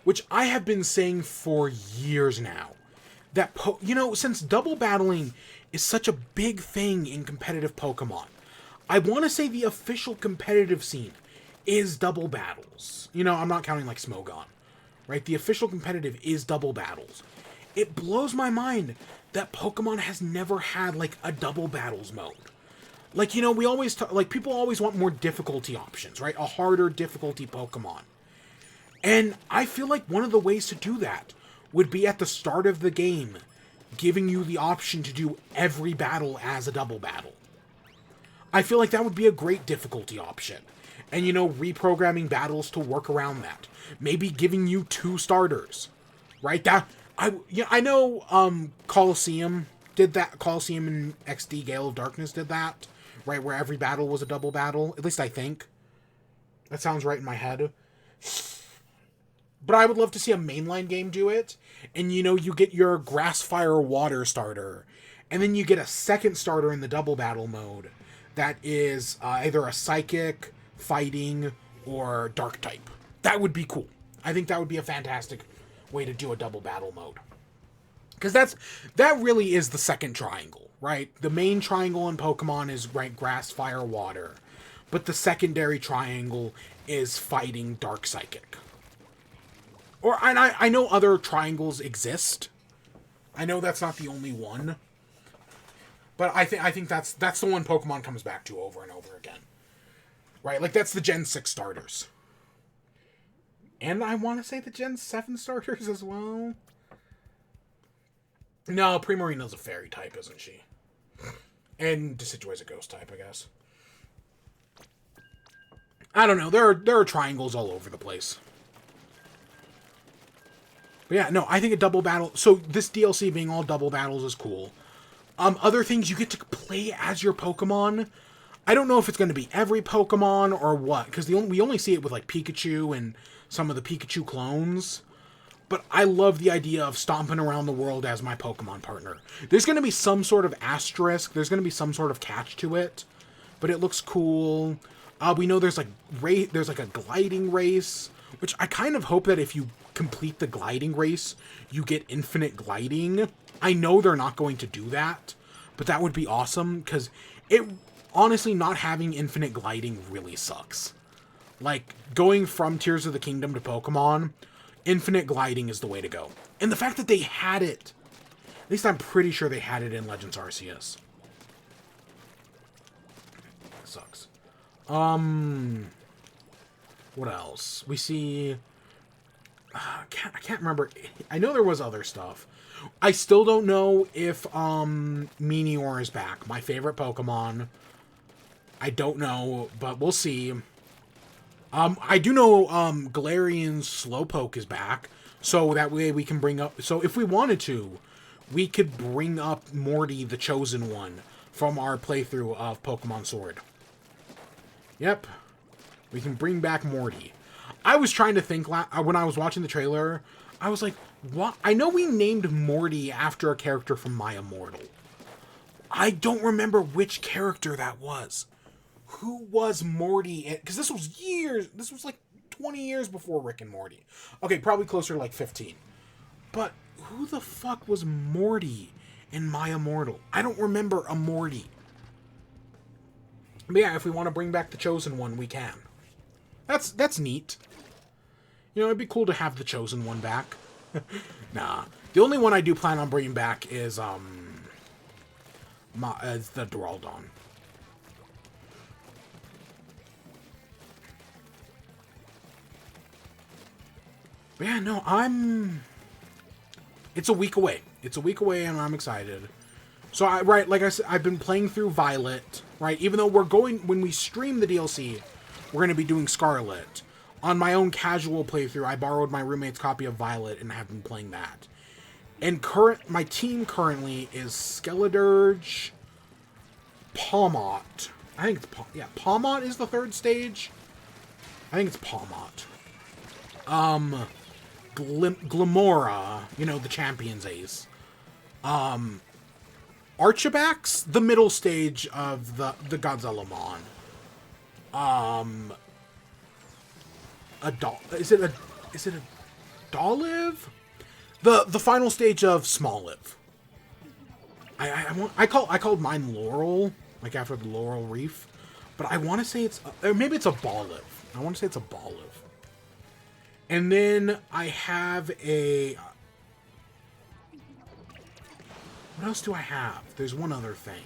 which I have been saying for years now. That, you know, since double battling is such a big thing in competitive Pokemon, I want to say the official competitive scene is double battles. You know, I'm not counting like Smogon, right? The official competitive is double battles. It blows my mind that Pokemon has never had like a double battles mode. Like, you know, we always like people always want more difficulty options, right? A harder difficulty Pokemon. And I feel like one of the ways to do that would be at the start of the game, giving you the option to do every battle as a double battle. I feel like that would be a great difficulty option. And, you know, reprogramming battles to work around that. Maybe giving you 2 starters, right? I know Colosseum did that. Colosseum and XD Gale of Darkness did that, right? Where every battle was a double battle. At least I think. That sounds right in my head. But I would love to see a mainline game do it. And, you know, you get your Grass, Fire, Water starter. And then you get a second starter in the double battle mode. That is either a Psychic, Fighting, or Dark type. That would be cool. I think that would be a fantastic way to do a double battle mode. Because that really is the second triangle, right? The main triangle in Pokemon is, right, Grass, Fire, Water. But the secondary triangle is Fighting, Dark, Psychic. Or, and I know other triangles exist. I know that's not the only one. But I think that's the one Pokemon comes back to over and over again. Right? Like, that's the Gen 6 starters. And I want to say the Gen 7 starters as well. No, Primarina's a fairy type, isn't she? And Decidueye's a ghost type, I guess. I don't know. There are triangles all over the place. But yeah, no, I think a double battle... So this DLC being all double battles is cool. Other things, you get to play as your Pokemon. I don't know if it's going to be every Pokemon or what, because we only see it with like Pikachu and some of the Pikachu clones. But I love the idea of stomping around the world as my Pokemon partner. There's going to be some sort of asterisk. There's going to be some sort of catch to it. But it looks cool. We know there's like a gliding race, which I kind of hope that if you complete the gliding race, you get infinite gliding. I know they're not going to do that, but that would be awesome, because honestly, not having infinite gliding really sucks. Like, going from Tears of the Kingdom to Pokemon, infinite gliding is the way to go. And the fact that they had it, at least I'm pretty sure they had it in Legends Arceus. That sucks. What else? We see... I can't remember. I know there was other stuff. I still don't know if Meteor is back. My favorite Pokemon. I don't know, but we'll see. I do know Galarian's Slowpoke is back, so that way we can bring up... So if we wanted to, we could bring up Morty, the Chosen One, from our playthrough of Pokemon Sword. Yep. We can bring back Morty. I was trying to think, when I was watching the trailer, I was like, what? I know we named Morty after a character from My Immortal. I don't remember which character that was. Who was Morty? Because this was like 20 years before Rick and Morty. Okay, probably closer to like 15. But who the fuck was Morty in My Immortal? I don't remember a Morty. But yeah, if we want to bring back the Chosen One, we can. That's neat. You know, it'd be cool to have the Chosen One back. Nah. The only one I do plan on bringing back is, the Duraldon. But yeah, no, it's a week away. It's a week away, and I'm excited. So, like I said, I've been playing through Violet, right? Even though when we stream the DLC, we're going to be doing Scarlet. On my own casual playthrough, I borrowed my roommate's copy of Violet and have been playing that. And my team currently is Skeledirge, Palmot. I think it's Palmot is the third stage. I think it's Palmot. Glamora, you know, the champion's ace. Archibax, the middle stage of the Godzilla Mon. Is it a Dolive? The final stage of Smoliv. I called mine Laurel, like after the Laurel Reef, but I want to say or maybe it's a Boliv. I want to say it's a Boliv. And then I have a... What else do I have? There's one other thing.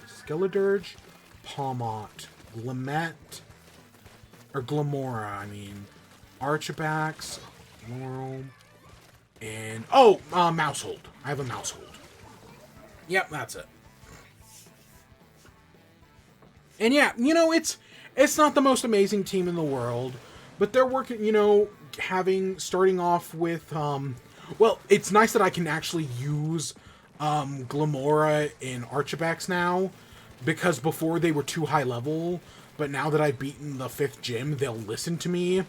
Skeledirge, Palmot, Glamette, or Glamora, I mean. Archibax, Laurel, and... Oh! Mousehold. I have a Mousehold. Yep, that's it. And yeah, you know, it's not the most amazing team in the world, but they're working, you know, starting off with, well, it's nice that I can actually use, Glamora in Archibax now, because before they were too high level, but now that I've beaten the 5th gym, they'll listen to me,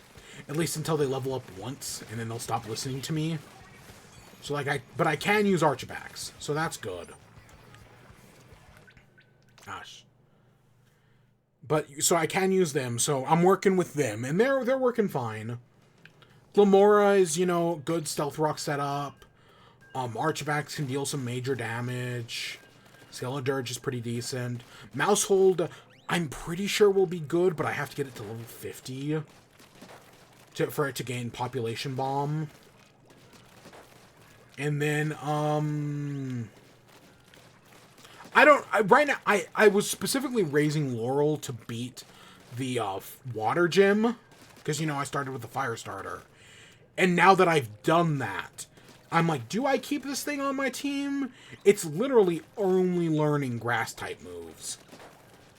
at least until they level up once, and then they'll stop listening to me. So, like, but I can use Archibax, so that's good. Gosh. But, so I can use them, so I'm working with them, and they're working fine. Glamora is, you know, good Stealth Rock setup. Archibax can deal some major damage. Skeledirge is pretty decent. Mousehold, I'm pretty sure will be good, but I have to get it to level 50 for it to gain Population Bomb. And then, right now, I was specifically raising Laurel to beat the, Water Gym, because, you know, I started with the Fire Starter. And now that I've done that, I'm like, do I keep this thing on my team? It's literally only learning Grass-type moves.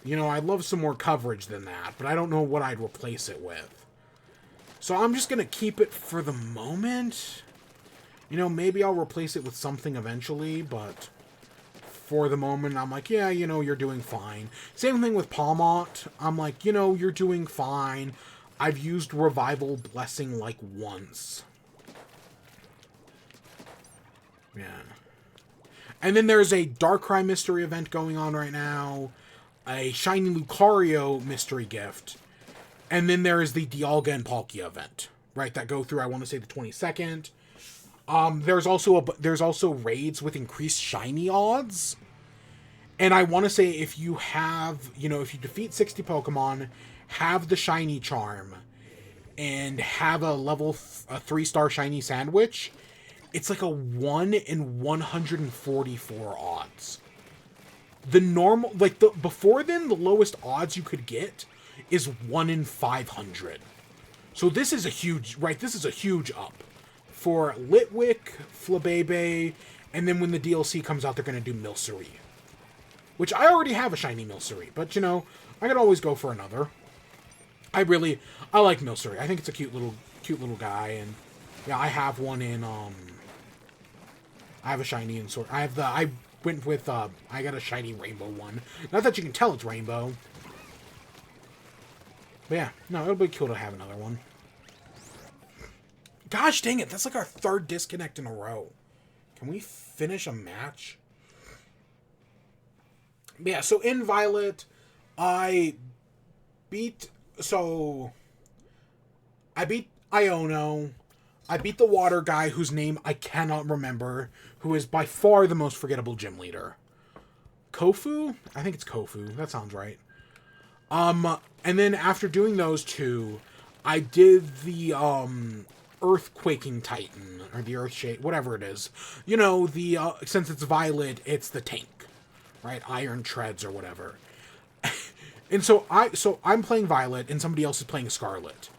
You know, I'd love some more coverage than that, but I don't know what I'd replace it with. So I'm just going to keep it for the moment. You know, maybe I'll replace it with something eventually, but for the moment, I'm like, yeah, you know, you're doing fine. Same thing with Palmot. I'm like, you know, you're doing fine. I've used Revival Blessing, like, once. Yeah. And then there's a Darkrai mystery event going on right now. A Shiny Lucario mystery gift. And then there is the Dialga and Palkia event. Right, that go through, I want to say, the 22nd. There's also raids with increased shiny odds. And I want to say if you have, you know, if you defeat 60 Pokemon, have the shiny charm, and have a level 3-star shiny sandwich, it's like a 1 in 144 odds. The normal, like, before then, the lowest odds you could get is 1 in 500. So this is a huge, right, this is a huge up. For Litwick, Flabébé, and then when the DLC comes out, they're going to do Milcery. Which I already have a shiny Milcery, but, you know, I could always go for another. I like Milcery. I think it's a cute little guy, and, yeah, I have one in, I have a shiny in sort. I went with, I got a shiny rainbow one. Not that you can tell it's rainbow. But yeah, no, it'll be cool to have another one. Gosh dang it, that's like our 3rd disconnect in a row. Can we finish a match? Yeah, so in Violet, I beat Iono. I beat the water guy whose name I cannot remember, who is by far the most forgettable gym leader. Kofu? I think it's Kofu. That sounds right. And then after doing those two, I did the, Earthquaking Titan, or the Earth Shade, whatever it is. You know, the, since it's violet, it's the tank, right? Iron Treads or whatever. And so I'm playing Violet, and somebody else is playing Scarlet.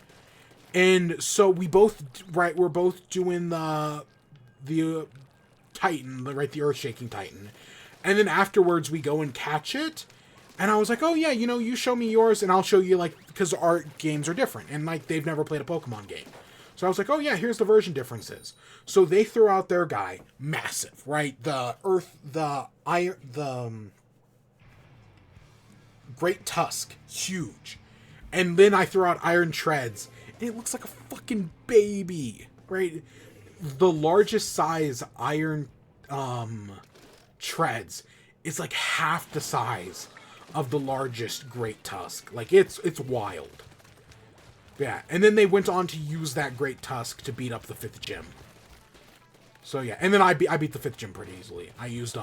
And so we're both doing the Titan, the Earth-Shaking Titan. And then afterwards, we go and catch it. And I was like, oh yeah, you know, you show me yours, and I'll show you, like, because our games are different. And, like, they've never played a Pokemon game. So I was like, oh yeah, here's the version differences. So they threw out their guy, massive, right? Great Tusk, huge. And then I throw out Iron Treads, and it looks like a fucking baby, right? The largest size Iron Treads is like half the size of the largest Great Tusk. Like, it's wild. Yeah, and then they went on to use that Great Tusk to beat up the 5th gym. So yeah, and then I beat the 5th gym pretty easily. I used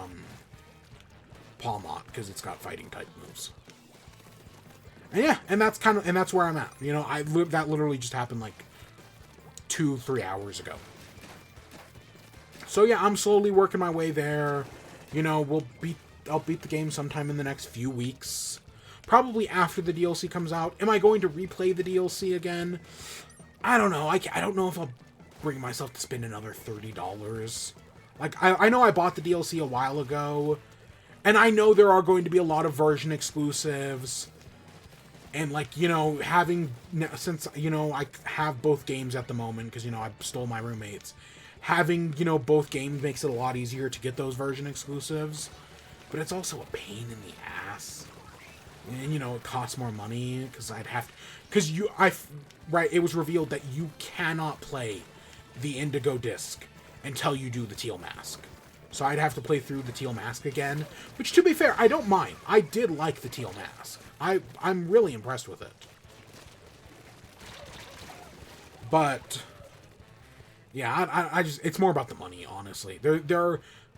Palmot because it's got fighting type moves. And yeah, and that's where I'm at. You know, that literally just happened like 2-3 hours ago. So yeah, I'm slowly working my way there. You know, I'll beat the game sometime in the next few weeks. Probably after the DLC comes out. Am I going to replay the DLC again? I don't know. I don't know if I'll bring myself to spend another $30. Like, I know I bought the DLC a while ago, and I know there are going to be a lot of version exclusives. And, like, you know, since, you know, I have both games at the moment, because, you know, I stole my roommate's, having, you know, both games makes it a lot easier to get those version exclusives. But it's also a pain in the ass. And, you know, it costs more money, because it was revealed that you cannot play the Indigo Disc until you do the Teal Mask. So I'd have to play through the Teal Mask again, which, to be fair, I don't mind. I did like the Teal Mask. I'm really impressed with it. But yeah, I just, it's more about the money, honestly.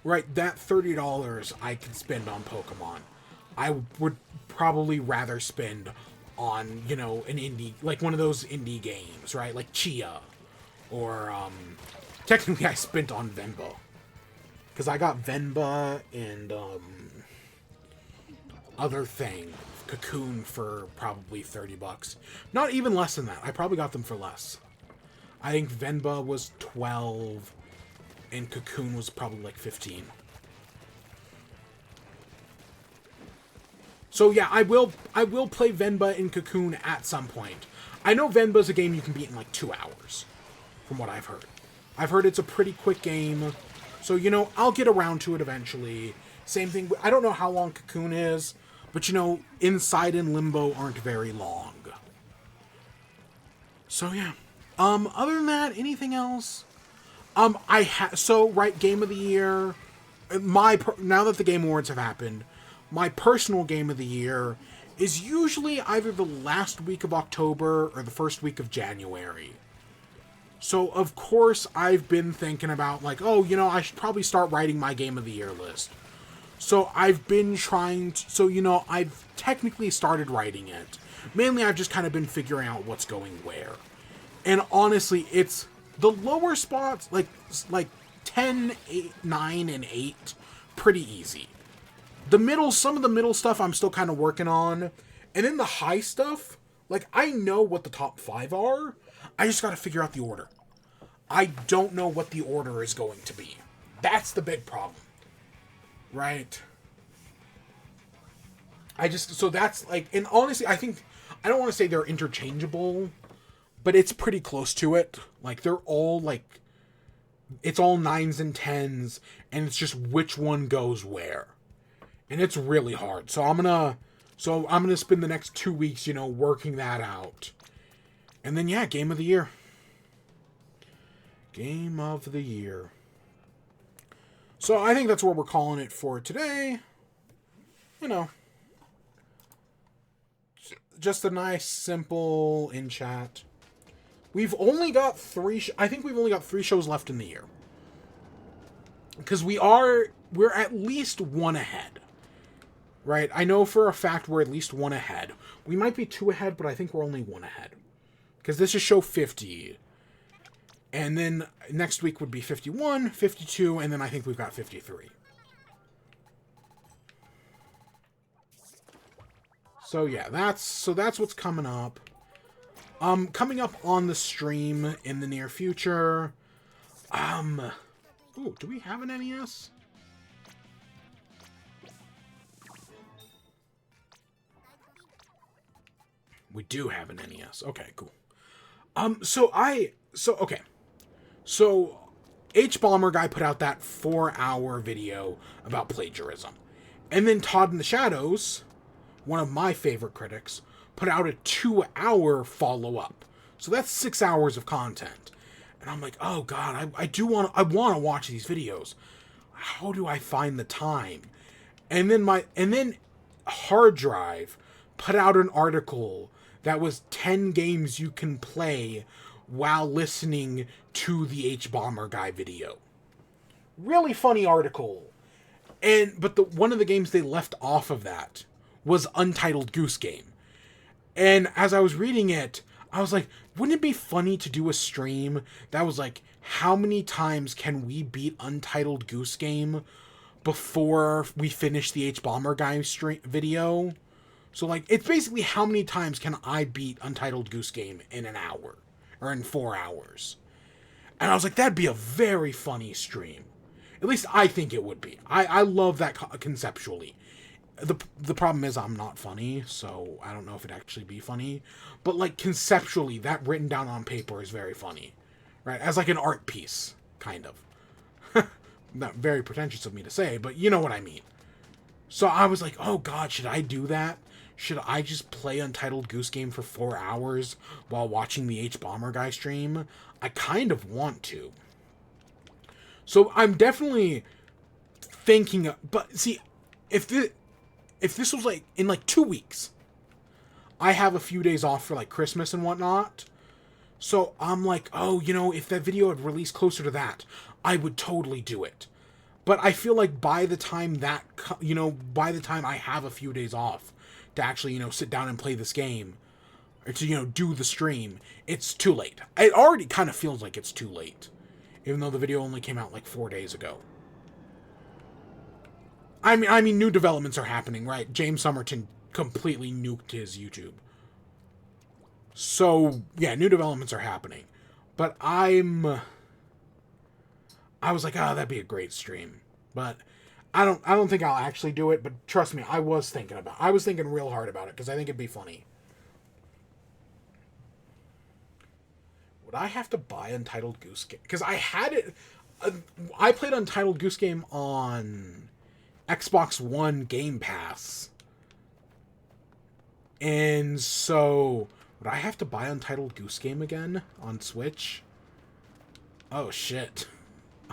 Right, that $30 I could spend on Pokemon, I would probably rather spend on, you know, an indie, like one of those indie games, right? Like Chia, or technically I spent on Venba, because I got Venba and other thing, Cocoon, for probably $30. Not even less than that. I probably got them for less. I think Venba was 12 and Cocoon was probably like 15. So yeah, I will play Venba and Cocoon at some point. I know Venba's a game you can beat in like 2 hours, from what I've heard. I've heard it's a pretty quick game, so, you know, I'll get around to it eventually. Same thing, I don't know how long Cocoon is, but, you know, Inside and Limbo aren't very long. So yeah. Other than that, anything else? Game of the Year. Now that the Game Awards have happened, my personal Game of the Year is usually either the last week of October or the first week of January. So, of course, I've been thinking about, like, oh, you know, I should probably start writing my Game of the Year list. So, I've been trying to... So, you know, I've technically started writing it. Mainly, I've just kind of been figuring out what's going where. And honestly, it's... The lower spots, like 10, 8, 9, and 8, pretty easy. Some of the middle stuff I'm still kind of working on. And then the high stuff, like, I know what the top 5 are. I just got to figure out the order. I don't know what the order is going to be. That's the big problem. Right? So that's, like, and honestly, I don't want to say they're interchangeable, but it's pretty close to it. Like, they're all, like, it's all 9s and 10s, and it's just which one goes where. And it's really hard. So I'm gonna spend the next 2 weeks, you know, working that out. And then, yeah, Game of the Year. Game of the Year. So I think that's what we're calling it for today. You know, just a nice, simple in chat. We've only got I think we've only got 3 shows left in the year. Because we're at least one ahead. Right? I know for a fact we're at least one ahead. We might be 2 ahead, but I think we're only 1 ahead. Because this is show 50. And then next week would be 51, 52, and then I think we've got 53. So yeah, that's what's coming up. Coming up on the stream in the near future. Ooh, do we have an NES? We do have an NES. Okay, cool. Okay. So, H-Bomber guy put out that 4-hour video about plagiarism. And then Todd in the Shadows, one of my favorite critics, put out a 2-hour follow-up. So that's 6 hours of content. And I'm like, oh god, I want to watch these videos. How do I find the time? And then Hard Drive put out an article that was 10 games you can play while listening to the H-Bomber guy video. Really funny article. But one of the games they left off of that was Untitled Goose Game. And as I was reading it, I was like, wouldn't it be funny to do a stream that was like, how many times can we beat Untitled Goose Game before we finish the H-Bomber guy video? So, like, it's basically how many times can I beat Untitled Goose Game in an hour? Or in 4 hours. And I was like, that'd be a very funny stream. At least I think it would be. I love that conceptually. The problem is I'm not funny, so I don't know if it'd actually be funny. But, like, conceptually, that written down on paper is very funny. Right? As, like, an art piece, kind of. Not very pretentious of me to say, but you know what I mean. So I was like, oh god, should I do that? Should I just play Untitled Goose Game for 4 hours while watching the H-Bomber guy stream? I kind of want to. So I'm definitely thinking, but see, if this was like in like 2 weeks, I have a few days off for like Christmas and whatnot. So I'm like, oh, you know, if that video had released closer to that, I would totally do it. But I feel like by the time I have a few days off to actually, you know, sit down and play this game, or to, you know, do the stream, it's too late. It already kind of feels like it's too late, even though the video only came out like 4 days ago. I mean, new developments are happening, right? James Somerton completely nuked his YouTube. So, yeah, new developments are happening. But I was like, oh, that'd be a great stream. But I don't think I'll actually do it, but trust me, I was thinking real hard about it, because I think it'd be funny. Would I have to buy Untitled Goose Game? Because I had it... I played Untitled Goose Game on Xbox One Game Pass. And so... would I have to buy Untitled Goose Game again on Switch? Oh, shit.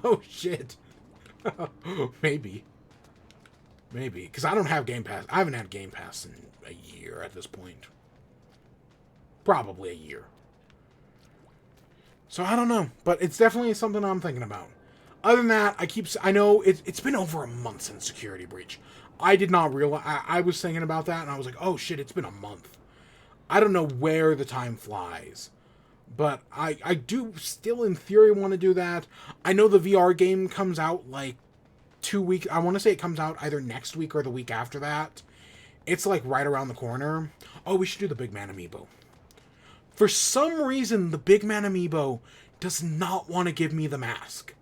Oh, shit. Maybe. Because I don't have Game Pass. I haven't had Game Pass in a year at this point. Probably a year. So I don't know. But it's definitely something I'm thinking about. Other than that, I know it's been over a month since Security Breach. I did not realize... I was thinking about that, and I was like, oh, shit, it's been a month. I don't know where the time flies. But I do still, in theory, want to do that. I know the VR game comes out, like, 2 weeks... I want to say it comes out either next week or the week after that. It's, like, right around the corner. Oh, we should do the Big Man Amiibo. For some reason, the Big Man Amiibo does not want to give me the mask.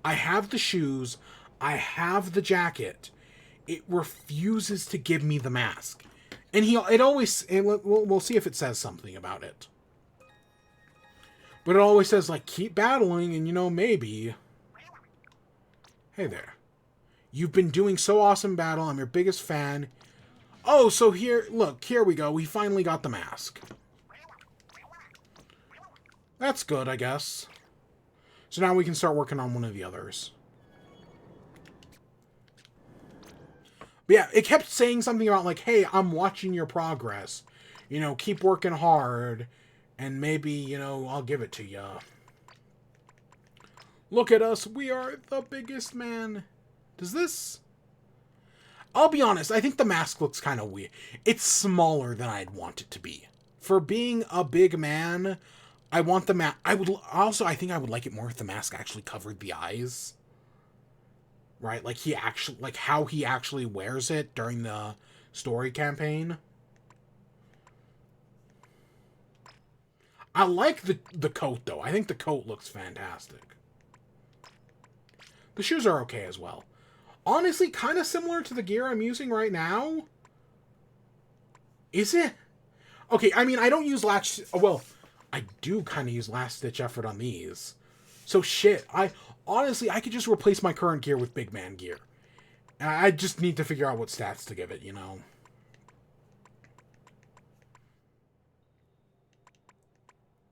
I have the shoes. I have the jacket. It refuses to give me the mask. And we'll see if it says something about it. But it always says, like, keep battling and, you know, maybe. Hey there. You've been doing so awesome battle. I'm your biggest fan. Oh, so here we go. We finally got the mask. That's good, I guess. So now we can start working on one of the others. But yeah, it kept saying something about, like, hey, I'm watching your progress. You know, keep working hard. And maybe, you know, I'll give it to ya. Look at us, we are the biggest man. Does this... I'll be honest, I think the mask looks kind of weird. It's smaller than I'd want it to be. For being a big man, I want the mask... I think I would like it more if the mask actually covered the eyes. Right? Like, how he actually wears it during the story campaign. I like the coat, though. I think the coat looks fantastic. The shoes are okay as well. Honestly, kind of similar to the gear I'm using right now. Is it? Okay, I mean, I don't use latch... Well, I do kind of use last-ditch effort on these. So, shit. Honestly, I could just replace my current gear with big man gear. And I just need to figure out what stats to give it, you know?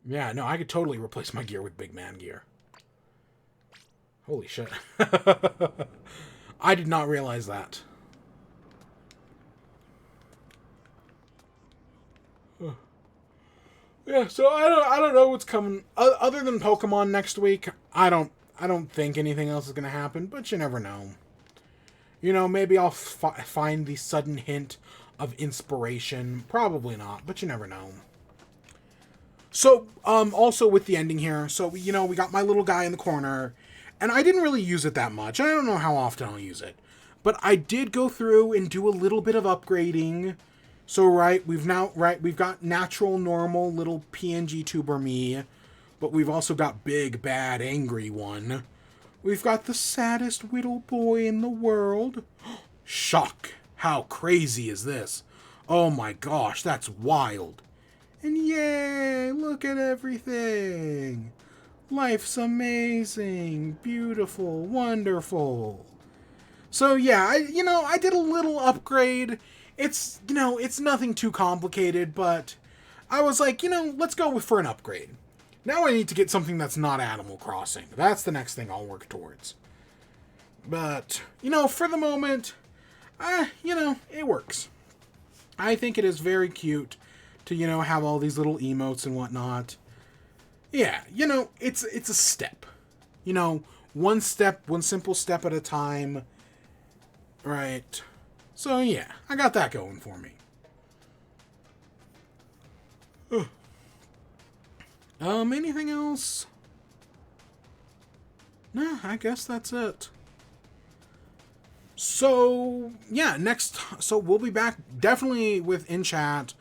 Yeah, no, I could totally replace my gear with big man gear. Holy shit. I did not realize that. Yeah, so I don't know what's coming other than Pokemon next week. I don't think anything else is going to happen, but you never know. You know, maybe I'll find the sudden hint of inspiration. Probably not, but you never know. So, also with the ending here, so, you know, we got my little guy in the corner, and I didn't really use it that much. I don't know how often I'll use it. But I did go through and do a little bit of upgrading. So, we've got natural, normal, little PNG tuber me, but we've also got big, bad, angry one. We've got the saddest little boy in the world. Shock! How crazy is this? Oh my gosh, that's wild. And yay, look at everything. Life's amazing, beautiful, wonderful. So yeah, I did a little upgrade. It's nothing too complicated, but I was like, let's go for an upgrade. Now I need to get something that's not Animal Crossing. That's the next thing I'll work towards. But, for the moment, it works. I think it is very cute to, have all these little emotes and whatnot. Yeah, it's a step. One simple step at a time. Right. So, yeah, I got that going for me. Anything else? No, I guess that's it. So, yeah, so we'll be back definitely with In Chat,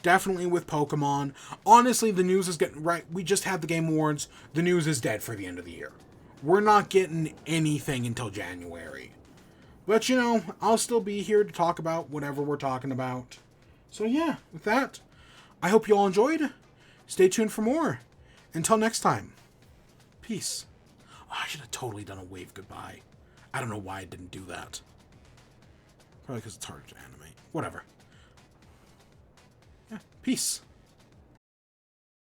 definitely with Pokemon. Honestly, the news is getting, we just had the Game Awards. The news is dead for the end of the year. We're not getting anything until January. But, I'll still be here to talk about whatever we're talking about. So, yeah, with that, I hope you all enjoyed. Stay tuned for more. Until next time, peace. Oh, I should have totally done a wave goodbye. I don't know why I didn't do that. Probably because it's hard to animate. Whatever. Yeah, peace.